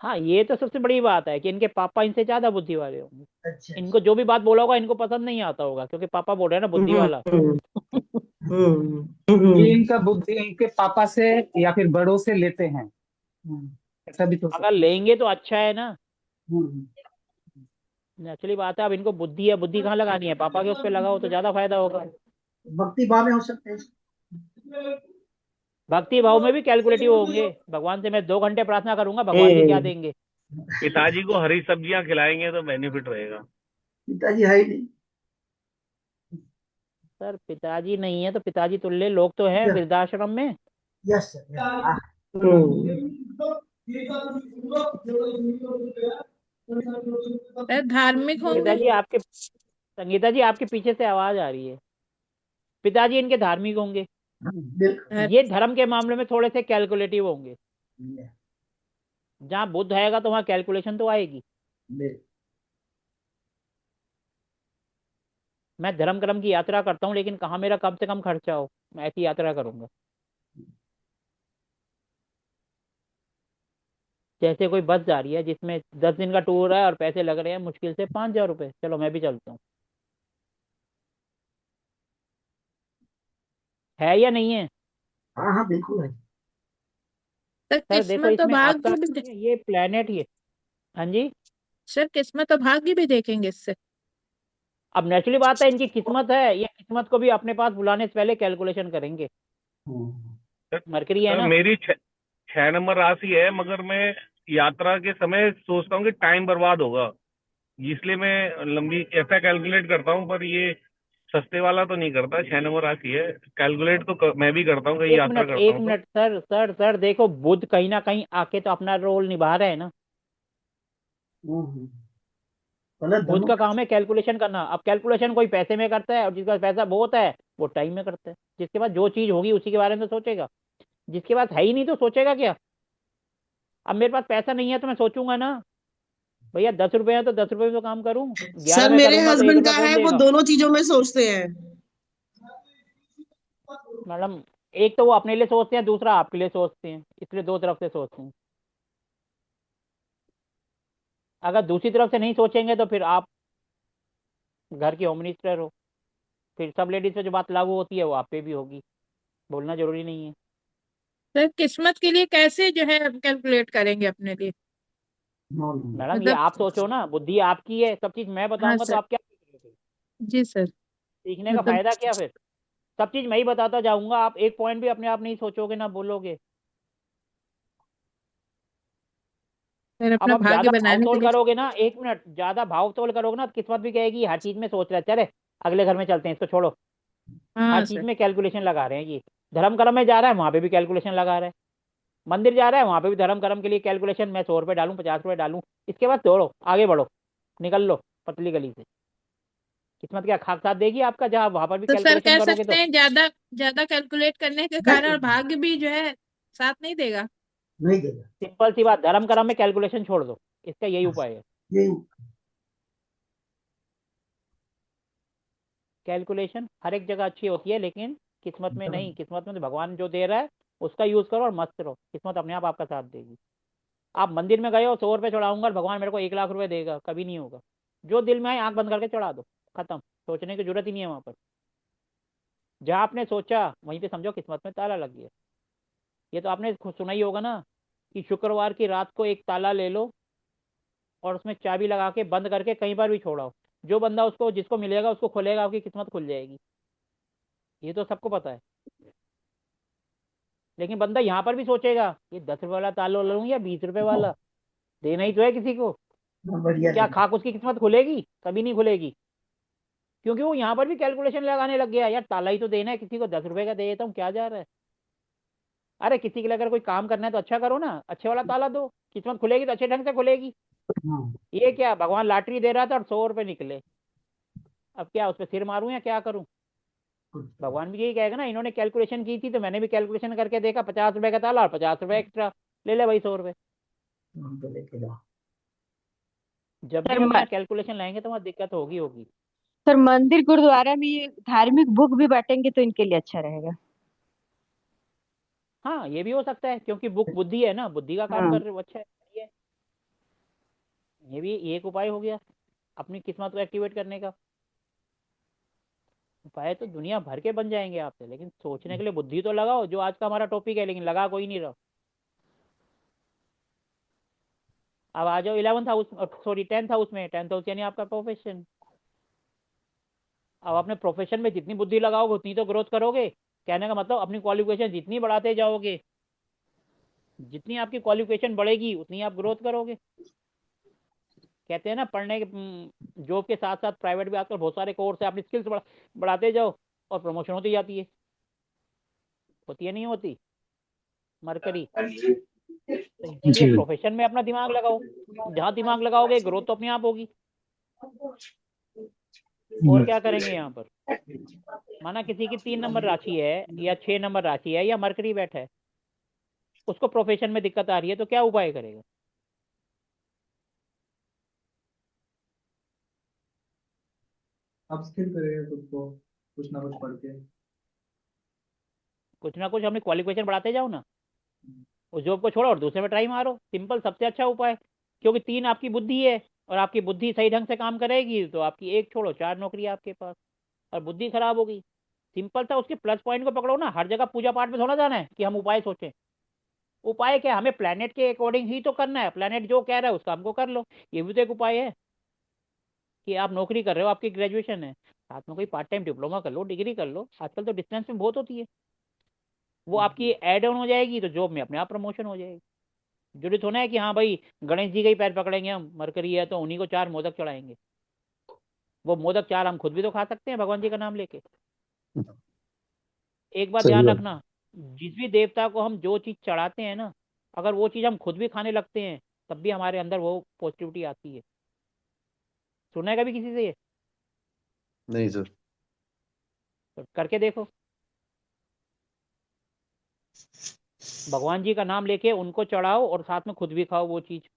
हाँ, ये तो सबसे बड़ी बात है कि इनके पापा इनसे ज्यादा बुद्धि वाले होंगे। अच्छा इनको जो भी बात बोला होगा इनको पसंद नहीं आता होगा, क्योंकि पापा बोल रहे हैं ना बुद्धि हम्म वाला। ये इनका बुद्धि इनके पापा से या फिर बड़ों से लेते हैं, हम्म, ऐसा भी तो हो अगर सकता है। लेंगे तो अच्छा है ना। हम्म। नेचुरली बात है, अब इनको बुद्धि है, बुद्धि कहाँ लगानी है, पापा के उस पर लगाओ तो ज्यादा फायदा होगा। भक्ति भाव में हो सकते हैं। भक्ति भाव में भी कैलकुलेटिव होंगे, भगवान से मैं 2 घंटे प्रार्थना करूंगा, भगवान भी क्या हम्म देंगे। पिताजी को हरी सब्जियां खिलाएंगे तो बेनिफिट रहेगा। पिताजी है ही नहीं। सर पिताजी नहीं है तो पिताजी तुल्य लोग तो हैं वृद्धाश्रम में। Yes sir. सर धार्मिक संगीता होंगे। जी आपके संगीता जी आपके पीछे से आवाज आ रही है। पिताजी इनके धार्मिक होंगे, बिल्कुल। ये धर्म के मामले में थोड़े से कैलकुलेटिव होंगे। जहाँ बुद्ध आएगा तो वहाँ कैलकुलेशन तो आएगी। मैं धर्म कर्म की यात्रा करता हूँ, लेकिन कहाँ मेरा कम से कम खर्चा हो, मैं ऐसी यात्रा करूंगा। जैसे कोई बस जा रही है जिसमें 10 दिन का टूर है और पैसे लग रहे हैं मुश्किल से 5,000 रुपये, चलो मैं भी चलता हूँ। है या नहीं है? हाँ हाँ बिल्कुल है। सर सर देखो, किस्मत और इसमें आपका भाग्य भी ये प्लेनेट ही है। हाँ जी। सर किस्मत और भाग्य भी देखेंगे इससे। अब नेचुरली बात है, इनकी किस्मत है, ये किस्मत को भी अपने पास बुलाने से पहले कैलकुलेशन करेंगे। सर, मरकरी है ना। मेरी 6 नंबर राशि है, मगर मैं यात्रा के समय सोचता हूँ कि टाइम बर्बाद होगा, इसलिए मैं लंबी ऐसा कैलकुलेट करता हूँ। पर ये सस्ते वाला तो नहीं करता। 6 नंबर राशि है, कैलकुलेट तो मैं भी करता हूँ, कहीं एक यात्रा मिनट करता एक हूँ तो। मिनट सर सर सर, देखो बुद्ध कहीं ना कहीं आके तो अपना रोल निभा रहे हैं ना। गलत बुद्ध धर्मों का काम है कैलकुलेशन करना। अब कैलकुलेशन कोई पैसे में करता है, और जिसके पास पैसा बहुत है वो टाइम में करता है। जिसके पास जो चीज होगी उसी के बारे में तो सोचेगा, जिसके पास है ही नहीं तो सोचेगा क्या। अब मेरे पास पैसा नहीं है तो मैं सोचूंगा ना, भैया 10 रुपए है तो 10 रुपए में तो काम करूं, 11 सर में मेरे करूंगा तो एक हस्बैंड रुपया का कौन है वो देगा। दोनों चीजों में सोचते हैं। मैडम एक तो वो अपने लिए सोचते हैं, दूसरा आपके लिए सोचते हैं, इसलिए दो तरफ से सोचते हैं। अगर दूसरी तरफ से नहीं सोचेंगे तो फिर आप घर की होम मिनिस्टर हो, फिर सब लेडीज पे जो बात लागू होती है वो आप पे भी होगी। बोलना जरूरी नहीं है। सर किस्मत के लिए कैसे जो है कैलकुलेट करेंगे अपने लिए? मैडम ये मतलब आप सोचो ना, बुद्धि आपकी है, सब चीज मैं हाँ बताऊंगा तो सर, आप क्या सीखोगे? जी सर। सीखने का मतलब फायदा क्या फिर? सब चीज मैं ही बताता जाऊंगा, आप एक पॉइंट भी अपने आप नहीं सोचोगे ना बोलोगे। सर अब अपना आप भाग्य ज्यादा भाव बनाने के तोल लिए। करोगे ना, एक मिनट, ज्यादा भाव तोल करोगे ना तो किस्मत भी कहेगी हर चीज में सोच रहा है, चले अगले घर में चलते हैं, इसको छोड़ो। हर हाँ चीज सर। में कैलकुलेशन लगा रहे हैं ये। धर्म कर्म में जा रहा है वहां पे भी कैलकुलेशन लगा रहा है, मंदिर जा रहा है वहां पे भी धर्म कर्म के लिए कैलकुलेशन, मैं 100 रुपये डालूं 50 रुपये डालूं, इसके बाद दौड़ो आगे बढ़ो, निकल लो पतली गली से। किस्मत क्या खाक साथ देगी आपका, जहाँ वहां पर भी तो सर कैलकुलेशन कह करोगे सकते तो? हैं ज्यादा ज्यादा कैलकुलेट करने के नहीं कारण भाग्य भी जो है साथ नहीं देगा। नहीं देगा। सिंपल सी बात, धर्म कर्म में कैलकुलेशन छोड़ दो, इसका यही उपाय है। ये कैलकुलेशन हर एक जगह अच्छी होती है लेकिन किस्मत में नहीं। किस्मत में तो भगवान जो दे रहा है उसका यूज करो और मस्त रहो, किस्मत अपने आप आपका साथ देगी। आप मंदिर में गए हो 100 रुपये चढ़ाऊंगा और भगवान मेरे को 1 लाख रुपए देगा, कभी नहीं होगा। जो दिल में आए आंख बंद करके चढ़ा दो, खत्म, सोचने की जरूरत ही नहीं है वहां पर। जहाँ आपने सोचा वहीं पे समझो किस्मत में ताला लग गया। ये तो आपने खुद सुना ही होगा ना कि शुक्रवार की रात को एक ताला ले लो और उसमें चाबी लगा के बंद करके कहीं पर भी छोड़ाओ, जो बंदा उसको जिसको मिलेगा उसको खोलेगा आपकी किस्मत खुल जाएगी। ये तो सबको पता है। लेकिन बंदा यहाँ पर भी सोचेगा ये 10 रुपए वाला ताला लूँ या 20 रुपए वाला, देना ही तो है किसी को। बढ़िया क्या लगा। खाक उसकी किस्मत खुलेगी? कभी नहीं खुलेगी, क्योंकि वो यहाँ पर भी कैलकुलेशन लगाने लग गया, यार ताला ही तो देना है, किसी को 10 रुपए का दे देता हूँ क्या जा रहा है। अरे किसी के लिए अगर कोई काम करना है तो अच्छा करो ना, अच्छे वाला ताला दो, किस्मत खुलेगी तो अच्छे ढंग से खुलेगी। हाँ ये क्या भगवान लॉटरी दे रहा था और 100 रुपए निकले, अब क्या उस पर सिर मारूं या क्या करूं? कुछ भगवान भी यही कहेगा ना, इन्होंने कैलकुलेशन की थी तो मैंने भी कैलकुलेशन करके देखा, 50 रुपए का ताला और 50 रुपए एक्स्ट्रा, ले ले भाई 100 रुपए। हम तो लेके जाओ। जब भी सर हम यहाँ कैलकुलेशन लाएंगे तो वहाँ दिक्कत होगी होगी। सर मंदिर गुरुद्वारा में ये धार्मिक बुक भी बांटेंगे तो इनके लिए अच्छा रहेगा। हाँ ये भी हो सकता है, क्योंकि बुक बुद्धि है ना, बुद्धि का काम हाँ कर रहे हो, अच्छा है, सही है। ये भी एक उपाय हो गया अपनी किस्मत को एक्टिवेट करने का। उपाय तो दुनिया भर के बन जाएंगे आपसे, लेकिन सोचने के लिए बुद्धि तो लगाओ, जो आज का हमारा टॉपिक है, लेकिन लगा कोई नहीं रहा। अब आ जाओ 11th house, sorry 10th house में। 10th हाउस यानी आपका प्रोफेशन। अब अपने प्रोफेशन में जितनी बुद्धि लगाओगे उतनी तो ग्रोथ करोगे। कहने का मतलब अपनी क्वालिफिकेशन जितनी बढ़ाते जाओगे, जितनी आपकी क्वालिफिकेशन बढ़ेगी उतनी आप ग्रोथ करोगे। कहते हैं ना पढ़ने के जॉब के साथ साथ प्राइवेट भी आजकल बहुत सारे कोर्स है, अपनी स्किल्स बढ़ाते जाओ और प्रमोशन होती जाती है। होती है नहीं होती? मरकरी। तो इसीलिए जी। प्रोफेशन में अपना दिमाग लगाओ, जहाँ दिमाग लगाओगे ग्रोथ तो अपने आप होगी। और क्या करेंगे यहाँ पर? माना किसी की 3 नंबर राशि है या 6 नंबर राशि है या मरकरी बैठा है, उसको प्रोफेशन में दिक्कत आ रही है तो क्या उपाय करेगा? अब स्किल करेगा खुद को, कुछ ना कुछ पढ़ के। कुछ ना कुछ अपनी क्वालिफिकेशन बढ़ाते जाओ ना, उस जॉब को छोड़ो और दूसरे में ट्राई मारो, सिंपल, सबसे अच्छा उपाय। क्योंकि 3 आपकी बुद्धि है, और आपकी बुद्धि सही ढंग से काम करेगी तो आपकी एक छोड़ो 4 नौकरी है आपके पास। और बुद्धि खराब होगी, सिंपल सा उसके प्लस पॉइंट को पकड़ो ना। हर जगह पूजा पाठ में थोड़ा जाना है कि हम उपाय सोचें। उपाय क्या, हमें प्लेनेट के अकॉर्डिंग ही तो करना है, प्लेनेट जो कह रहा है उसका हमको कर लो। ये भी तो एक उपाय है कि आप नौकरी कर रहे हो, आपकी ग्रेजुएशन है, साथ में कोई पार्ट टाइम डिप्लोमा कर लो, डिग्री कर लो, आजकल तो डिस्टेंस में बहुत होती है, वो आपकी एड ऑन हो जाएगी तो जॉब में अपने आप प्रमोशन हो जाएगी। जरूरत होना है कि हाँ भाई गणेश जी का ही पैर पकड़ेंगे हम, मरकरी है तो उन्हीं को 4 मोदक चढ़ाएंगे। वो मोदक 4 हम खुद भी तो खा सकते हैं भगवान जी का नाम लेके। एक बात सही ध्यान बात। रखना, जिस भी देवता को हम जो चीज चढ़ाते हैं ना, अगर वो चीज हम खुद भी खाने लगते हैं तब भी हमारे अंदर वो पॉजिटिविटी आती है। सुना है कभी किसी से ये? नहीं सर। तो करके देखो, भगवान जी का नाम लेके उनको चढ़ाओ और साथ में खुद भी खाओ वो चीज,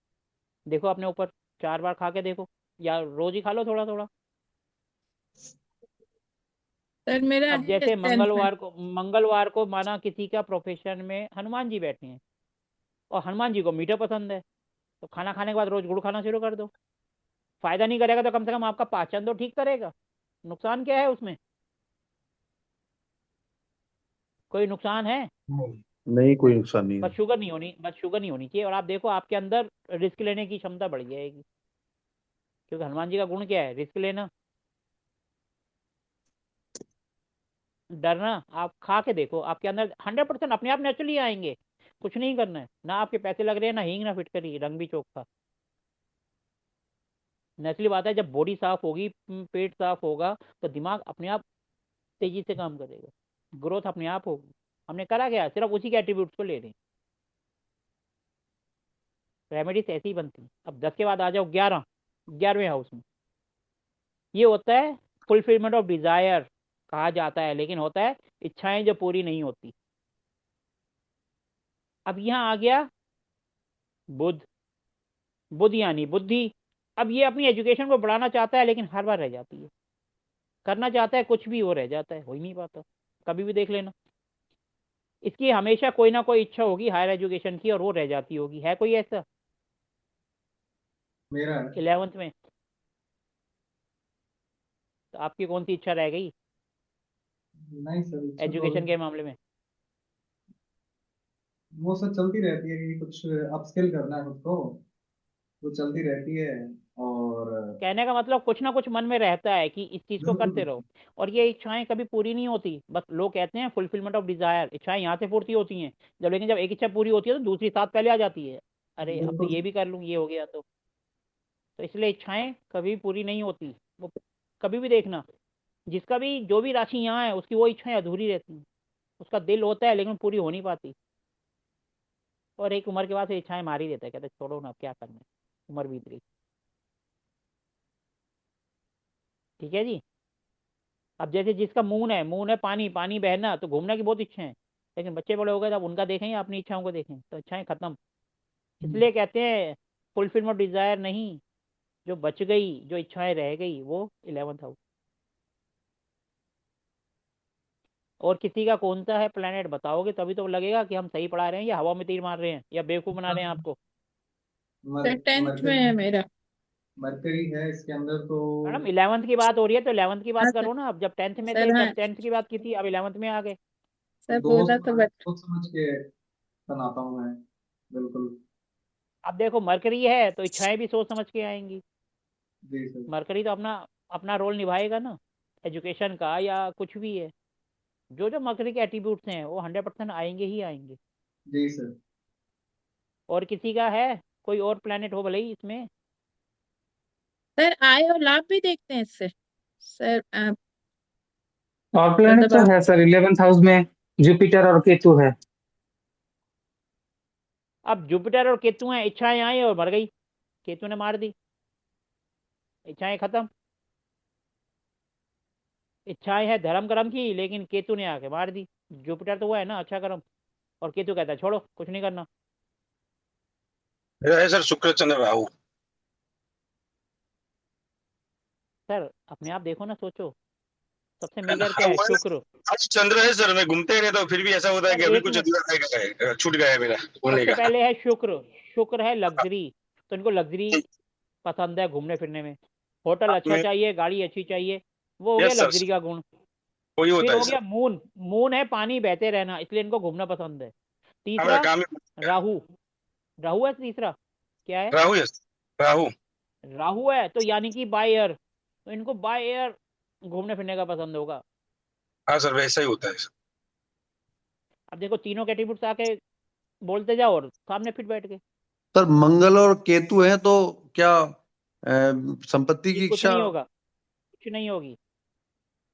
देखो अपने ऊपर, 4 बार खा के देखो, या रोज ही खा लो थोड़ा थोड़ा। सर मेरा अब है जैसे 10th में। मंगलवार को माना किसी का प्रोफेशन में हनुमान जी बैठे हैं और हनुमान जी को मीठा पसंद है, तो खाना खाने के बाद रोज गुड़ खाना शुरू कर दो। फायदा नहीं करेगा तो कम से कम आपका पाचन तो ठीक करेगा। नुकसान क्या है उसमें? कोई नुकसान है? नहीं, कोई नुकसान नहीं है। बस शुगर नहीं होनी, बस शुगर नहीं होनी चाहिए। और आप देखो आपके अंदर रिस्क लेने की क्षमता बढ़ जाएगी, क्योंकि हनुमान जी का गुण क्या है? रिस्क लेना, डरना। आप खा के देखो, आपके अंदर 100% अपने आप नेचुरली आएंगे। कुछ नहीं करना है, ना आपके पैसे लग रहे हैं, ना हींग ना फिटकरी, रंग भी चोखा। नेचुरली बात है, जब बॉडी साफ होगी, पेट साफ होगा, तो दिमाग अपने आप तेजी से काम करेगा, ग्रोथ अपने आप होगी। हमने करा क्या? सिर्फ उसी के एट्रीब्यूट्स को ले रहे हैं। रेमेडीज ऐसी ही बनती हैं। अब 10 के बाद आ जाओ 11वें हाउस में। ये होता है फुलफिलमेंट ऑफ डिजायर कहा जाता है, लेकिन होता है इच्छाएं जो पूरी नहीं होती। अब यहाँ आ गया बुध। बुध यानी बुद्धि। अब ये अपनी एजुकेशन को बढ़ाना चाहता है, लेकिन हर बार रह जाती है। करना चाहता है कुछ भी, हो रह जाता है, हो ही नहीं पाता। कभी भी देख लेना, इसकी हमेशा कोई ना कोई इच्छा होगी हायर एजुकेशन की, और वो रह जाती होगी। है कोई ऐसा मेरा है। 11th में? तो आपकी कौन सी इच्छा रह गई नहीं सर, इच्छा तो एजुकेशन के मामले में? वो सब चलती रहती है कि कुछ अपस्किल करना है खुद को, वो चलती रहती है। और कहने का मतलब कुछ ना कुछ मन में रहता है कि इस चीज को बिल्कुल करते रहो, और ये इच्छाएं कभी पूरी नहीं होती। बस लोग कहते हैं फुलफिलमेंट ऑफ डिजायर, इच्छाएं यहाँ से पूर्ति होती हैं जब, लेकिन जब एक इच्छा पूरी होती है तो दूसरी साथ पहले आ जाती है। अरे अब तो बिल्कुल। ये भी कर लूँ, ये हो गया तो इसलिए इच्छाएं कभी पूरी नहीं होती। वो कभी भी देखना, जिसका भी जो भी राशि यहाँ है, उसकी वो इच्छाएं अधूरी रहती हैं। उसका दिल होता है लेकिन पूरी हो नहीं पाती, और एक उम्र के बाद से इच्छाएं मार ही देता है, कहते हैं, छोड़ो ना, अब क्या करना है, उम्र बीत गई। ठीक है जी। अब जैसे जिसका मून है पानी, पानी बहना, तो घूमने की बहुत इच्छा है, लेकिन बच्चे बड़े हो गए, तब उनका देखें या अपनी इच्छाओं को देखें, तो इच्छाएं खत्म। इसलिए कहते हैं फुलफिलमेंट डिजायर नहीं, जो बच गई, जो इच्छाएं रह गई, वो 11th हाउस। और किसी का कौन सा है प्लेनेट बताओगे तभी तो लगेगा कि हम सही पढ़ा रहे हैं या हवा में तीर मार रहे हैं या बेवकूफ बना रहे हैं आपको। मर, सर 10th में है मरकरी मेरा। मरकरी है इसके अंदर तो। मैडम 11th की बात हो रही है तो 11th की हाँ बात सर। करो ना। अब जब 10th में थे सर हाँ, तब 10th की बात की थी, अब 11th में आ गए। सर दो बोला तो बट सोच समझ के बनाता हूँ मैं। बिल्कुल। अब देखो मरकरी है तो इच्छाएं भी सोच समझ के आएंगी। जी सर। मरकरी तो अपना अपना रोल निभाएगा ना, एजुकेशन का या कुछ भी है। जो जो मरकरी के एट्रीब्यूट्स हैं वो 100% आएंगे ही आएंगे। जी सर। और किसी का है कोई और प्लेनेट हो भले ही इसमें? सर आय और लाभ भी देखते हैं इससे। सर और प्लेनेट मतलब तो आप है सर 11th हाउस में, जुपिटर और केतु है। अब जुपिटर और केतु हैं, इच्छाएं आई और मर गई, केतु ने मार दी, इच्छाएं खत्म। इच्छाएं है धर्म कर्म की, लेकिन केतु ने आके मार दी। जुपिटर तो वो है ना अच्छा कर्म, और केतु कहता है छोड़ो कुछ नहीं करना। मेरा है सर शुक्र चंद्र राहु। सर अपने आप देखो ना, सोचो, सबसे मेजर क्या हाँ है? वो है ना, शुक्र। आज चंद्र है सर, मैं घूमते ही रहता हूँ, फिर भी ऐसा होता है सर कि अभी एक कुछ मिनट, अधूरा रह गया है, छूट गया है मेरा बोलने सबसे का। पहले है शुक्र। शुक्र है लग्जरी, तो इनको लग्जरी पसंद है घूमने फिरने में। होटल अच्छा में चाहिए, गाड़ी अच्छी चाहिए, वो हो गया यस लग्जरी सर, का गुण। वही फिर होता है हो सर। गया मून। मून है पानी बहते रहना, इसलिए इनको घूमना पसंद है। हाँ मेरा तीसरा काम है। राहु। राहु है तीसरा, क्या है? राहु, यस राहु। राहु है तो यानी कि बाय एयर, तो इनको बाय एयर घूमने फिरने का पसंद होगा। हाँ सर, वैसा ही होता है सर। अब देखो तीनों कैटेगरीज आके बोलते जाओ और सामने फिट बैठ के। सर मंगल और केतु हैं तो क्या संपत्ति जी की कुछ इच्छा? नहीं होगा, कुछ नहीं होगी।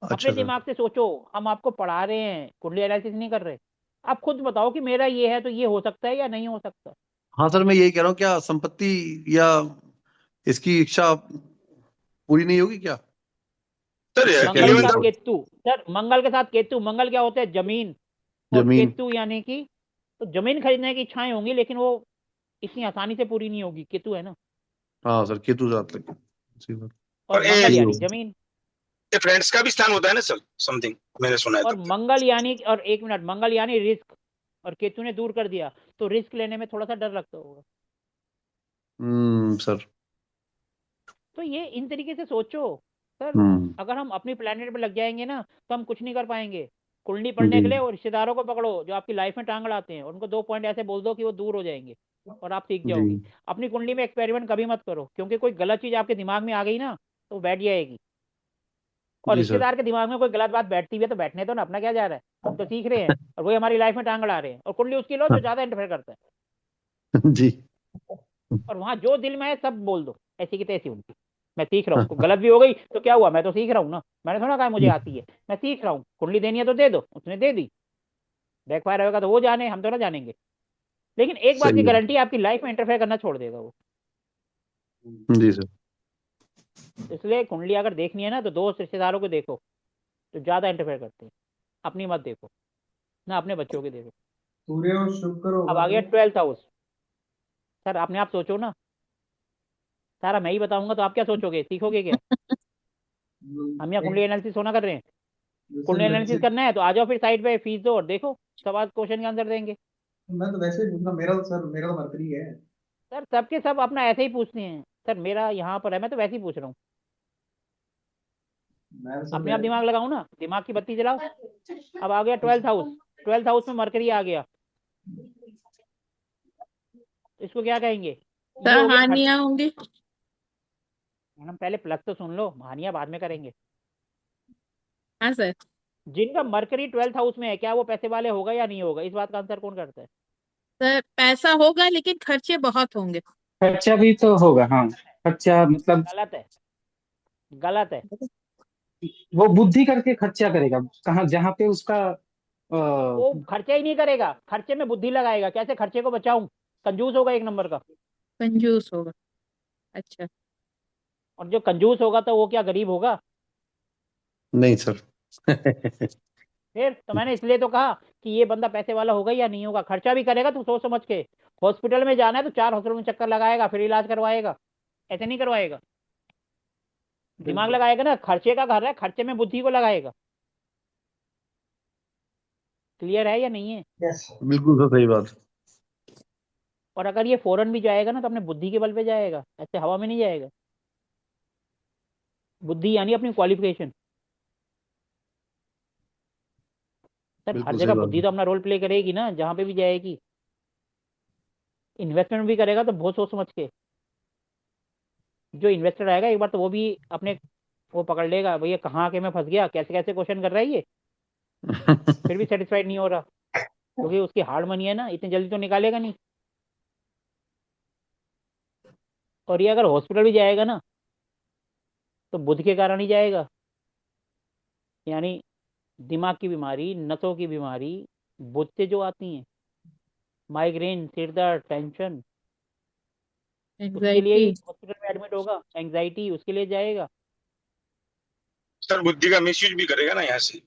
अपने अच्छा सर। दिमाग से सोचो, हम आपको पढ़ा रहे हैं, कुंडली एनालिसिस नहीं कर रहे। आप खुद बताओ कि मेरा ये है तो ये हो सकता है या नहीं हो सकता। हाँ सर, मैं यही कह रहा हूँ, क्या संपत्ति या इसकी इच्छा पूरी नहीं होगी क्या? सर इसका क्या मंगल के रीजन साथ इलेवन हो? केतु। सर मंगल के साथ केतु, मंगल क्या होता है? जमीन। और जमीन। केतु यानी कि, तो जमीन खरीदने की इच्छाएं होंगी, लेकिन वो इतनी आसानी से पूरी नहीं होगी, केतु है ना। हाँ सर, केतु जात लगे। और और ए मंगल ये यानी होगा। जमीन। ये फ्रेंड्स का भी स्थान होता है ना सर, समथिंग मैंने सुना है और तो। मंगल यानी, और एक मिनट, मंगल यानी रिस्क, और केतु ने दूर कर दिया, तो रिस्क लेने में थोड़ा सा डर लगता होगा। सर। तो ये इन तरीके से सोचो सर। अगर हम अपनी प्लेनेट पे लग जाएंगे ना तो हम कुछ नहीं कर पाएंगे। कुंडली पढ़ने जी के लिए और रिश्तेदारों को पकड़ो जो आपकी लाइफ में टांग अड़ाते हैं, उनको 2 पॉइंट ऐसे बोल दो कि वो दूर हो जाएंगे और आप सीख जी जाओगे। अपनी कुंडली में एक्सपेरिमेंट कभी मत करो, क्योंकि कोई गलत चीज आपके दिमाग में आ गई ना तो बैठ जाएगी। और जी सर। रिश्तेदार के दिमाग में कोई गलत बात बैठती भी है तो बैठने दो ना, अपना क्या जा रहा है, हम तो सीख रहे हैं और वही हमारी लाइफ में टांग अड़ा रहे हैं। और कुंडली उसकी लो जो ज्यादा इंटरफेयर करता है, जी और वहां जो दिल में है सब बोल दो, ऐसी की तैसी उनकी। मैं सीख रहा हूँ, तो गलत भी हो गई तो क्या हुआ, मैं तो सीख रहा हूँ ना, मैंने थोड़ा कहा मुझे आती है, मैं सीख रहा हूँ। कुंडली देनी है तो दे दो, उसने दे दी, बैकफायर होगा तो वो जाने, हम तो ना जानेंगे। लेकिन एक बात की सही है। गारंटी, आपकी लाइफ में इंटरफेयर करना छोड़ देगा वो। जी सर। इसलिए कुंडली अगर देखनी है ना तो दोस्त रिश्तेदारों को देखो तो ज्यादा इंटरफेयर करते हैं, अपनी मत देखो ना, अपने बच्चों के देखो। सूर्य और शुक्र अब होगा आ गया तो 12th हाउस। सर अपने आप सोचो ना, सारा मैं ही बताऊंगा तो आप क्या सोचोगे, सीखोगे क्या? हम यहाँ कुंडली एक एनालिसिस होना कर रहे हैं। जैसे कुंडली बच्चे। एनालिसिस करना है तो आ जाओ फिर साइड पे, फीस दो और देखो, सवाल क्वेश्चन का आंसर देंगे। मैं तो वैसे ही पूछना, मेरा तो सर, मेरा तो मरकरी है। सर सबके सब अपना ऐसे ही पूछते हैं, सर मेरा यहाँ पर है, मैं तो वैसे ही पूछ रहा हूँ। मैं तो अपने आप सर दिमाग लगाओ ना, दिमाग की बत्ती जलाओ। अब आ गया 12th हाउस। 12th हाउस में मरकरी आ गया, इसको क्या कहेंगे? ये हो गया खर्च। हानियां होंगी। मैडम पहले प्लस तो सुन लो, हानियां बाद में करेंगे। हाँ सर। जिनका मरकरी 12th हाउस में है, क्या वो पैसे वाले होगा या नहीं होगा? इस बात का आंसर कौन करता है? सर पैसा होगा लेकिन खर्चे बहुत होंगे। खर्चा भी तो होगा, हाँ। खर्चा मतलब गलत है, गलत है। वो बुद्धि करके खर्चा करेगा, कहाँ जहाँ पे उसका वो खर्चा ही नहीं करेगा, खर्चे में बुद्धि लगाएगा, कैसे खर्चे को बचाऊं। कंजूस होगा एक नंबर का। कंजूस होगा। अच्छा। और जो कंजूस होगा तो वो क्या गरीब होगा? नहीं सर। फिर तो मैंने इसलिए तो कहा कि ये बंदा पैसे वाला होगा या नहीं होगा। खर्चा भी करेगा तो सोच समझ के। हॉस्पिटल में जाना है तो 4 हॉस्पिटल में चक्कर लगाएगा, फिर इलाज करवाएगा, ऐसे नहीं करवाएगा। दिमाग लगाएगा ना, खर्चे का घर है, खर्चे में बुद्धि को लगाएगा। क्लियर है या नहीं है? यस। बिल्कुल सर, सही बात। और अगर ये फॉरेन भी जाएगा ना तो अपने बुद्धि के बल पे जाएगा, ऐसे हवा में नहीं जाएगा। बुद्धि यानी अपनी क्वालिफिकेशन। सर हर बिल्कुल सही जगह बात बुद्धि तो अपना रोल प्ले करेगी ना, जहां पे भी जाएगी। इन्वेस्टमेंट भी करेगा तो बहुत सोच समझ के। जो इन्वेस्टर आएगा एक बार तो वो भी अपने वो पकड़ लेगा, भैया कहाँ के मैं फंस गया, कैसे कैसे क्वेश्चन कर रहा है ये, है। फिर भी सेटिस्फाइड नहीं हो रहा, क्योंकि उसकी हार्ड मनी है ना, इतनी जल्दी तो निकालेगा नहीं। और ये अगर हॉस्पिटल भी जाएगा ना तो बुद्ध के कारण ही जाएगा। यानी दिमाग की बीमारी, नसों की बीमारी बुद्ध से जो आती हैं, माइग्रेन, सिर दर्द, टेंशन, उसके लिए एंजाइटी। ही हॉस्पिटल में एडमिट होगा। एंग्जाइटी, उसके लिए जाएगा। सर बुद्धि का मिसयूज भी करेगा ना यहाँ से,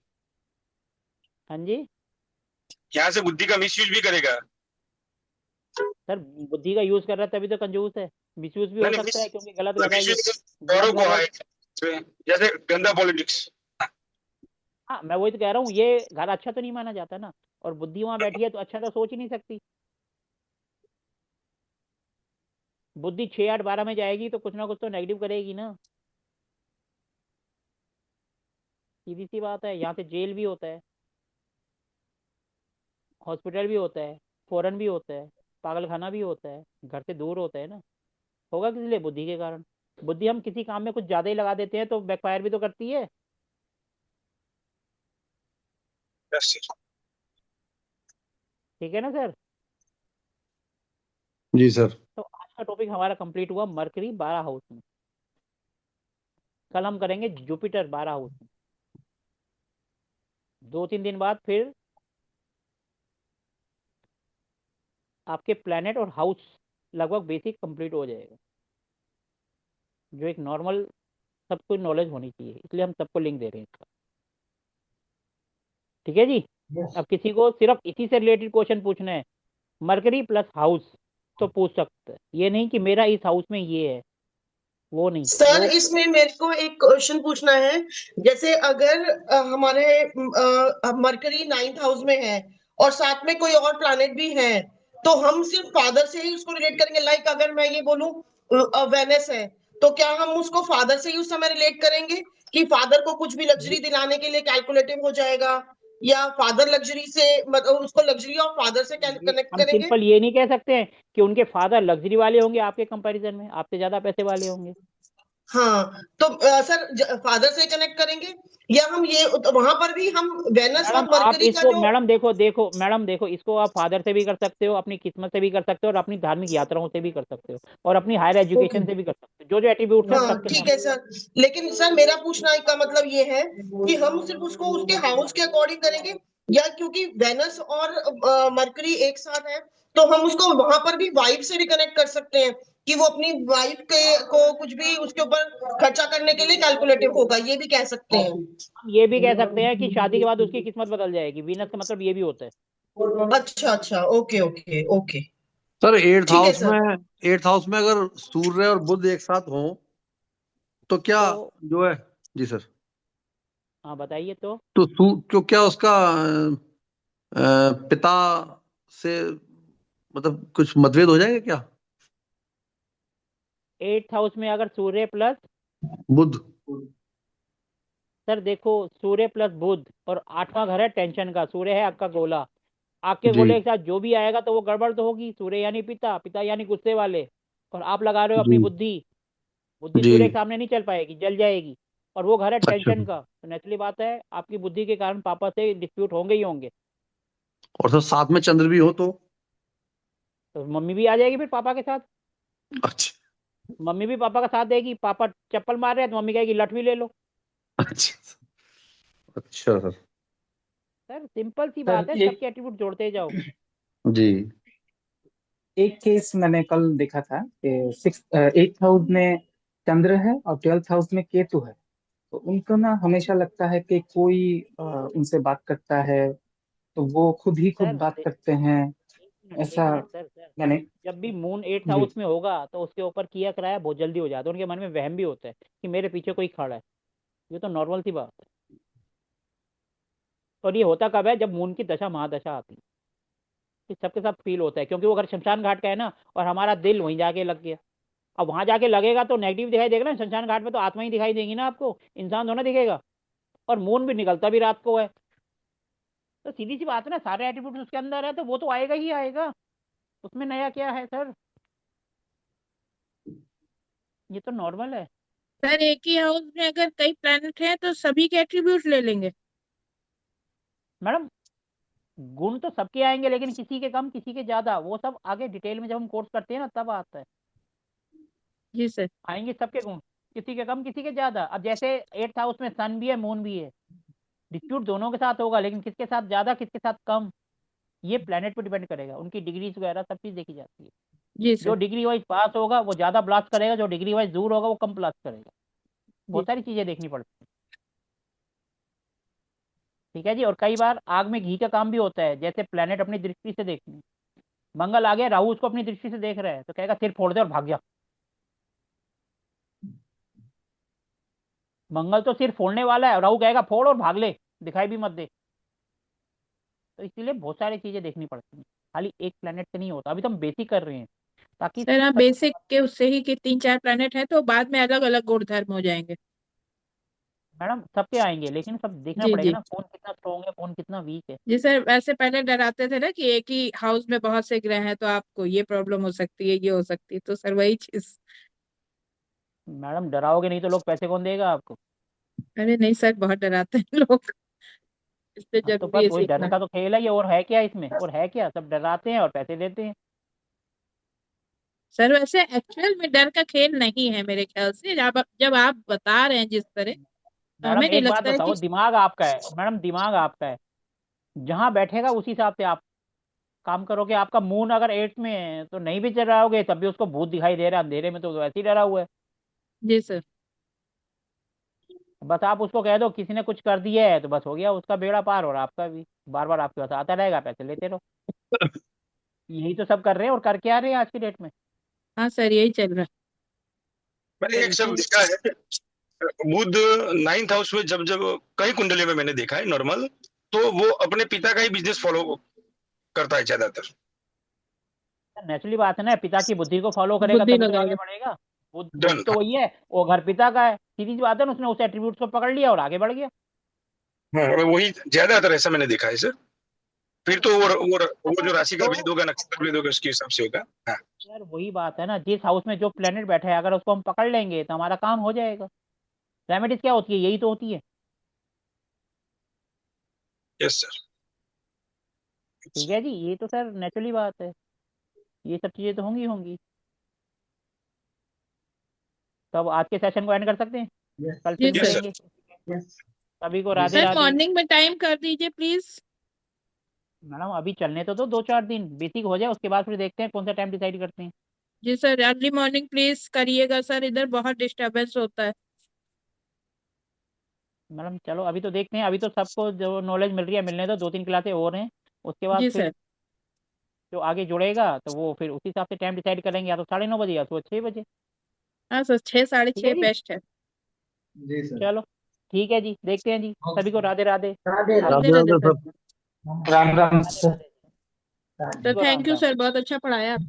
हाँ जी। यहाँ से बुद्धि का मिसयूज भी करेगा। सर बुद्धि का यूज कर रहा है तभी तो कंजूस है। मिसयूज भी हो नहीं सकता है क्योंकि गलत मतलब लगा ये, मिसयूज गलत औरों को लगा। है, जैसे गंदा पॉलिटिक्स। हाँ मैं वही तो कह रहा हूँ, ये घर अच्छा तो नहीं माना जाता ना, और बुद्धि वहां बैठी है तो अच्छा तो सोच ही नहीं सकती। बुद्धि 6, 8, 12 में जाएगी तो कुछ ना कुछ तो नेगेटिव करेगी ना। सीधी सी बात है। यहाँ से जेल भी होता है, हॉस्पिटल भी होता है, फॉरेन भी होता है, पागलखाना भी होता है, घर से दूर होता है ना। होगा किस लिए? बुद्धि के कारण। बुद्धि हम किसी काम में कुछ ज्यादा ही लगा देते हैं तो बैकफायर भी तो करती है। ठीक है ना सर? जी सर। तो आज का टॉपिक हमारा कंप्लीट हुआ, मरकरी 12 हाउस में। कल हम करेंगे जुपिटर 12 हाउस में। 2-3 दिन बाद फिर आपके प्लैनेट और हाउस लगभग बेसिक कंप्लीट हो जाएगा, जो एक नॉर्मल सबको नॉलेज होनी चाहिए, इसलिए हम सबको लिंक दे रहे हैं इसका। ठीक है जी। अब किसी को सिर्फ इसी से रिलेटेड क्वेश्चन पूछना है, मरकरी प्लस हाउस, तो पूछ सकते हैं। ये नहीं कि मेरा इस हाउस में ये है, वो नहीं, सर वो इसमें मेरे को एक क्वेश्चन पूछना है। जैसे अगर हमारे मरकरी 9th हाउस में है और साथ में कोई और प्लैनेट भी है, तो हम सिर्फ फादर से ही उसको रिलेट करेंगे? लाइक अगर मैं ये बोलूं वेनस है, तो क्या हम उसको फादर से ही उस समय रिलेट करेंगे कि फादर को कुछ भी लग्जरी दिलाने के लिए कैलकुलेटिव हो जाएगा, या फादर लग्जरी से मतलब उसको लग्जरी और फादर से कनेक्ट हम करेंगे? सिंपल ये नहीं कह सकते हैं कि उनके फादर लग्जरी वाले होंगे आपके कंपैरिजन में, आपसे ज्यादा पैसे वाले होंगे। हाँ, तो सर फादर से कनेक्ट करेंगे, या हम ये वहां पर भी हम वेनस और मैडम आप मरकरी का इसको, जो। मैडम देखो इसको आप फादर से भी कर सकते हो, अपनी किस्मत से भी कर सकते हो, और अपनी धार्मिक यात्राओं से भी कर सकते हो, और अपनी हायर ओके, एजुकेशन से भी कर सकते हो। जो जो एट्रीब्यूट्स है वो हाँ सबके ठीक सामने। है सर। लेकिन सर मेरा पूछना का मतलब ये है कि हम सिर्फ उसको उसके हाउस के अकॉर्डिंग करेंगे, या क्योंकि वेनस और मरकरी एक साथ है, तो हम उसको वहां पर भी वाइफ से भी कनेक्ट कर सकते हैं कि वो अपनी वाइफ के को कुछ भी उसके ऊपर खर्चा करने के लिए कैलकुलेटिव होगा, ये भी कह सकते हैं? हम ये भी कह सकते हैं कि शादी के बाद उसकी किस्मत बदल जाएगी, वीनस का मतलब ये भी होता है। अच्छा अच्छा, okay okay okay, sir eighth ठीक है हाउस सर। में, एट्थ हाउस में अगर सूर्य और बुध एक साथ हो तो क्या तो जो है, जी सर, हाँ बताइए तो। तो तो क्या उसका पिता से मतलब कुछ मतभेद हो जाएगा क्या? 8th हाउस में अगर सूर्य प्लस, बुध। सर देखो सूर्य प्लस बुध, और 8वां घर है टेंशन का, सूर्य है आपका गोला, आपके जी गोले के साथ जो भी आएगा तो वो गड़बड़ तो होगी। सूर्य यानी पिता, पिता यानी गुस्से वाले, और आप लगा रहे हो जी अपनी बुद्धि, बुद्धि जी। सूर्य के सामने नहीं चल पाएगी, जल जाएगी। और वो घर है अच्छा, टेंशन का, तो नेचुरली बात है आपकी बुद्धि के कारण पापा से डिस्प्यूट होंगे ही होंगे। और सर साथ में चंद्र भी हो तो? तो मम्मी भी आ जाएगी फिर पापा के साथ, अच्छा मम्मी भी पापा का साथ देगी। पापा चप्पल मार रहे हैं तो मम्मी कहेगी लठ भी ले लो। अच्छा अच्छा सर। सर सिंपल सी सर बात है, एक सबके एट्रीब्यूट जोड़ते जाओ। जी एक केस मैंने कल देखा था कि 8th हाउस में चंद्र है और 12th हाउस में केतु है। तो उनको ना हमेशा लगता है कि कोई उनसे बात करता है तो वो खुद ही खुद सर बात करते हैं, एक ऐसा मिनट सर, मैंने। जब भी मून 8th जी हाउस में होगा तो उसके ऊपर किया कराया बहुत जल्दी हो जाता है, उनके मन में वहम भी होता है कि मेरे पीछे कोई खड़ा है। ये तो नॉर्मल सी बात है। और ये होता कब है, जब मून की दशा महादशा आती है, ये सबके साथ फील होता है, क्योंकि वो घर शमशान घाट का है ना, और हमारा दिल वहीं जाके लग गया। अब वहां जाके लगेगा तो नेगेटिव दिखाई देगा ना, शमशान घाट में तो आत्मा ही दिखाई देंगी ना आपको, इंसान थोड़ा दिखेगा। और मून भी निकलता भी रात को है, तो सीधी सी बात है ना, सारे एट्रीब्यूट उसके अंदर है तो वो तो आएगा ही आएगा। उसमें नया क्या है सर, ये तो नॉर्मल है। सर एक ही हाउस में अगर कई प्लैनेट हैं तो सभी के एट्रीब्यूट ले लेंगे? मैडम गुण तो सबके आएंगे, लेकिन किसी के कम किसी के ज्यादा, वो सब आगे डिटेल में जब हम कोर्स करते हैं ना तब आता है। जी सर। आएंगे सबके गुण, किसी के कम किसी के ज्यादा। अब जैसे 8th हाउस में सन भी है मून भी है, डिस्प्यूट दोनों के साथ होगा, लेकिन किसके साथ ज्यादा किसके साथ कम, ये प्लेनेट पर डिपेंड करेगा, उनकी डिग्रीज वगैरह सब चीज देखी जाती है। जी जो सर। डिग्री वाइज पास होगा वो ज्यादा ब्लास्ट करेगा, जो डिग्री वाइज दूर होगा वो कम ब्लास्ट करेगा। जी बहुत सारी चीजें देखनी पड़ती है। ठीक है जी। और कई बार आग में घी का काम भी होता है, जैसे प्लेनेट अपनी दृष्टि से देखनी, मंगल आ गया, राहु उसको अपनी दृष्टि से देख रहा है तो कहेगा सिर फोड़ दे और भाग जा। मंगल तो सिर फोड़ने वाला है, राहु कहेगा फोड़ और भाग ले, दिखाई भी मत दे। तो इसीलिए बहुत सारी चीजें देखनी पड़ती हैं, खाली एक प्लेनेट से नहीं होता। अभी तो हम बेसिक कर रहे हैं ताकि सर हाँ, सबको बेसिक के उससे ही कि 3-4 प्लैनेट है तो बाद में अलग अलग गुण धर्म हो जाएंगे। मैडम सबके आएंगे, लेकिन सब देखना जी पड़ेगा जी। ना कौन कितना स्ट्रॉन्ग है कौन कितना वीक है। जी सर, वैसे पहले डराते थे ना कि एक ही हाउस में बहुत से ग्रह हैं तो आपको ये प्रॉब्लम हो सकती है, ये हो सकती है, तो सर वही चीज। मैडम डराओगे नहीं तो लोग पैसे कौन देगा आपको। अरे नहीं सर, बहुत डराते हैं लोग, इसलिए हाँ, तो जरूरी है बस वही डर सीखना। का तो खेल है ये, और है क्या इसमें, और है क्या, सब डराते हैं और पैसे देते हैं। सर वैसे एक्चुअल में डर का खेल नहीं है मेरे ख्याल से, जब आप बता रहे हैं जिस तरह, तो हमें मैडम नहीं एक बात लगता है कि। बताओ, दिमाग आपका है मैडम, दिमाग आपका है, जहाँ बैठेगा उसी हिसाब से आप काम करोगे। आपका मून अगर 8th में है तो नहीं भी डराओगे तब भी उसको भूत दिखाई दे रहा है अंधेरे में, तो वैसे ही डरा हुआ है। जी सर। बस आप उसको कह दो किसी ने कुछ कर दिया है तो बस हो गया उसका बेड़ा पार, और आपका भी बार बार आपके पास आता रहेगा, पैसे लेते रहो। यही तो सब कर रहे हैं, और कर क्या रहे हैं आज की डेट में। हाँ सर, यही चल रहा है। मैंने एक शब्द देखा है, बुध 9th हाउस में जब जब कई कुंडली में मैंने देखा है नॉर्मल, तो वो अपने पिता का ही बिजनेस फॉलो करता है ज्यादातर। नेचुरली बात है ना, पिता की बुद्धि को फॉलो करेगा बुद्धि तभी तो आगे लगाएगा। बढ़ेगा। बुद्धि डन। तो वही है, वो घर पिता का है, सीधी सी बात है ना, उसने उस एट्रीब्यूट को पकड़ लिया और आगे बढ़ गया। हाँ, वही ज्यादातर ऐसा मैंने देखा है सर। फिर तो वो जो राशि का भेद होगा, नक्षत्र भेद होगा, उसके हिसाब से होगा। हाँ यार वही बात है ना, जिस हाउस में जो प्लेनेट बैठा है अगर उसको हम पकड़ लेंगे तो हमारा काम हो जाएगा। रेमेडीज क्या होती है, यही तो होती है। Yes sir. ठीक है जी, ये तो सर नेचुरली बात है, ये सब चीजें तो होंगी होंगी। तो अब आज के सेशन को एंड कर सकते हैं, यस कल जी फिर यस सर। मिलेंगे। यस सभी को राधे सर राधे। मॉर्निंग में टाइम कर दीजिए प्लीज। मैडम अभी चलने तो दो 2-4 दिन बेसिक हो जाए, उसके बाद फिर देखते हैं कौन सा टाइम डिसाइड करते हैं। जी सर, अर्ली मॉर्निंग प्लीज करिएगा सर, इधर बहुत डिस्टरबेंस होता है। मैडम चलो अभी तो देखते हैं, अभी तो सबको जो नॉलेज मिल रही है मिलने दो, 2-3 क्लासें और हैं, उसके बाद जी फिर सर। जो आगे जुड़ेगा तो वो फिर उसी हिसाब से टाइम डिसाइड करेंगे, या तो 9:30 बजे या तो 6 बजे। हाँ सर, 6 साढ़े ठीक है 6 जी, बेस्ट है। जी सर। चलो ठीक है जी, देखते हैं जी। सभी को ओके। राधे राधे। राधे राधे राधे राधे राधे राधे सर। सब। राम राम राधे सर। राधे। राधे सर सभी को Ram thank you Ram. Sir, बहुत अच्छा पढ़ाया आपने।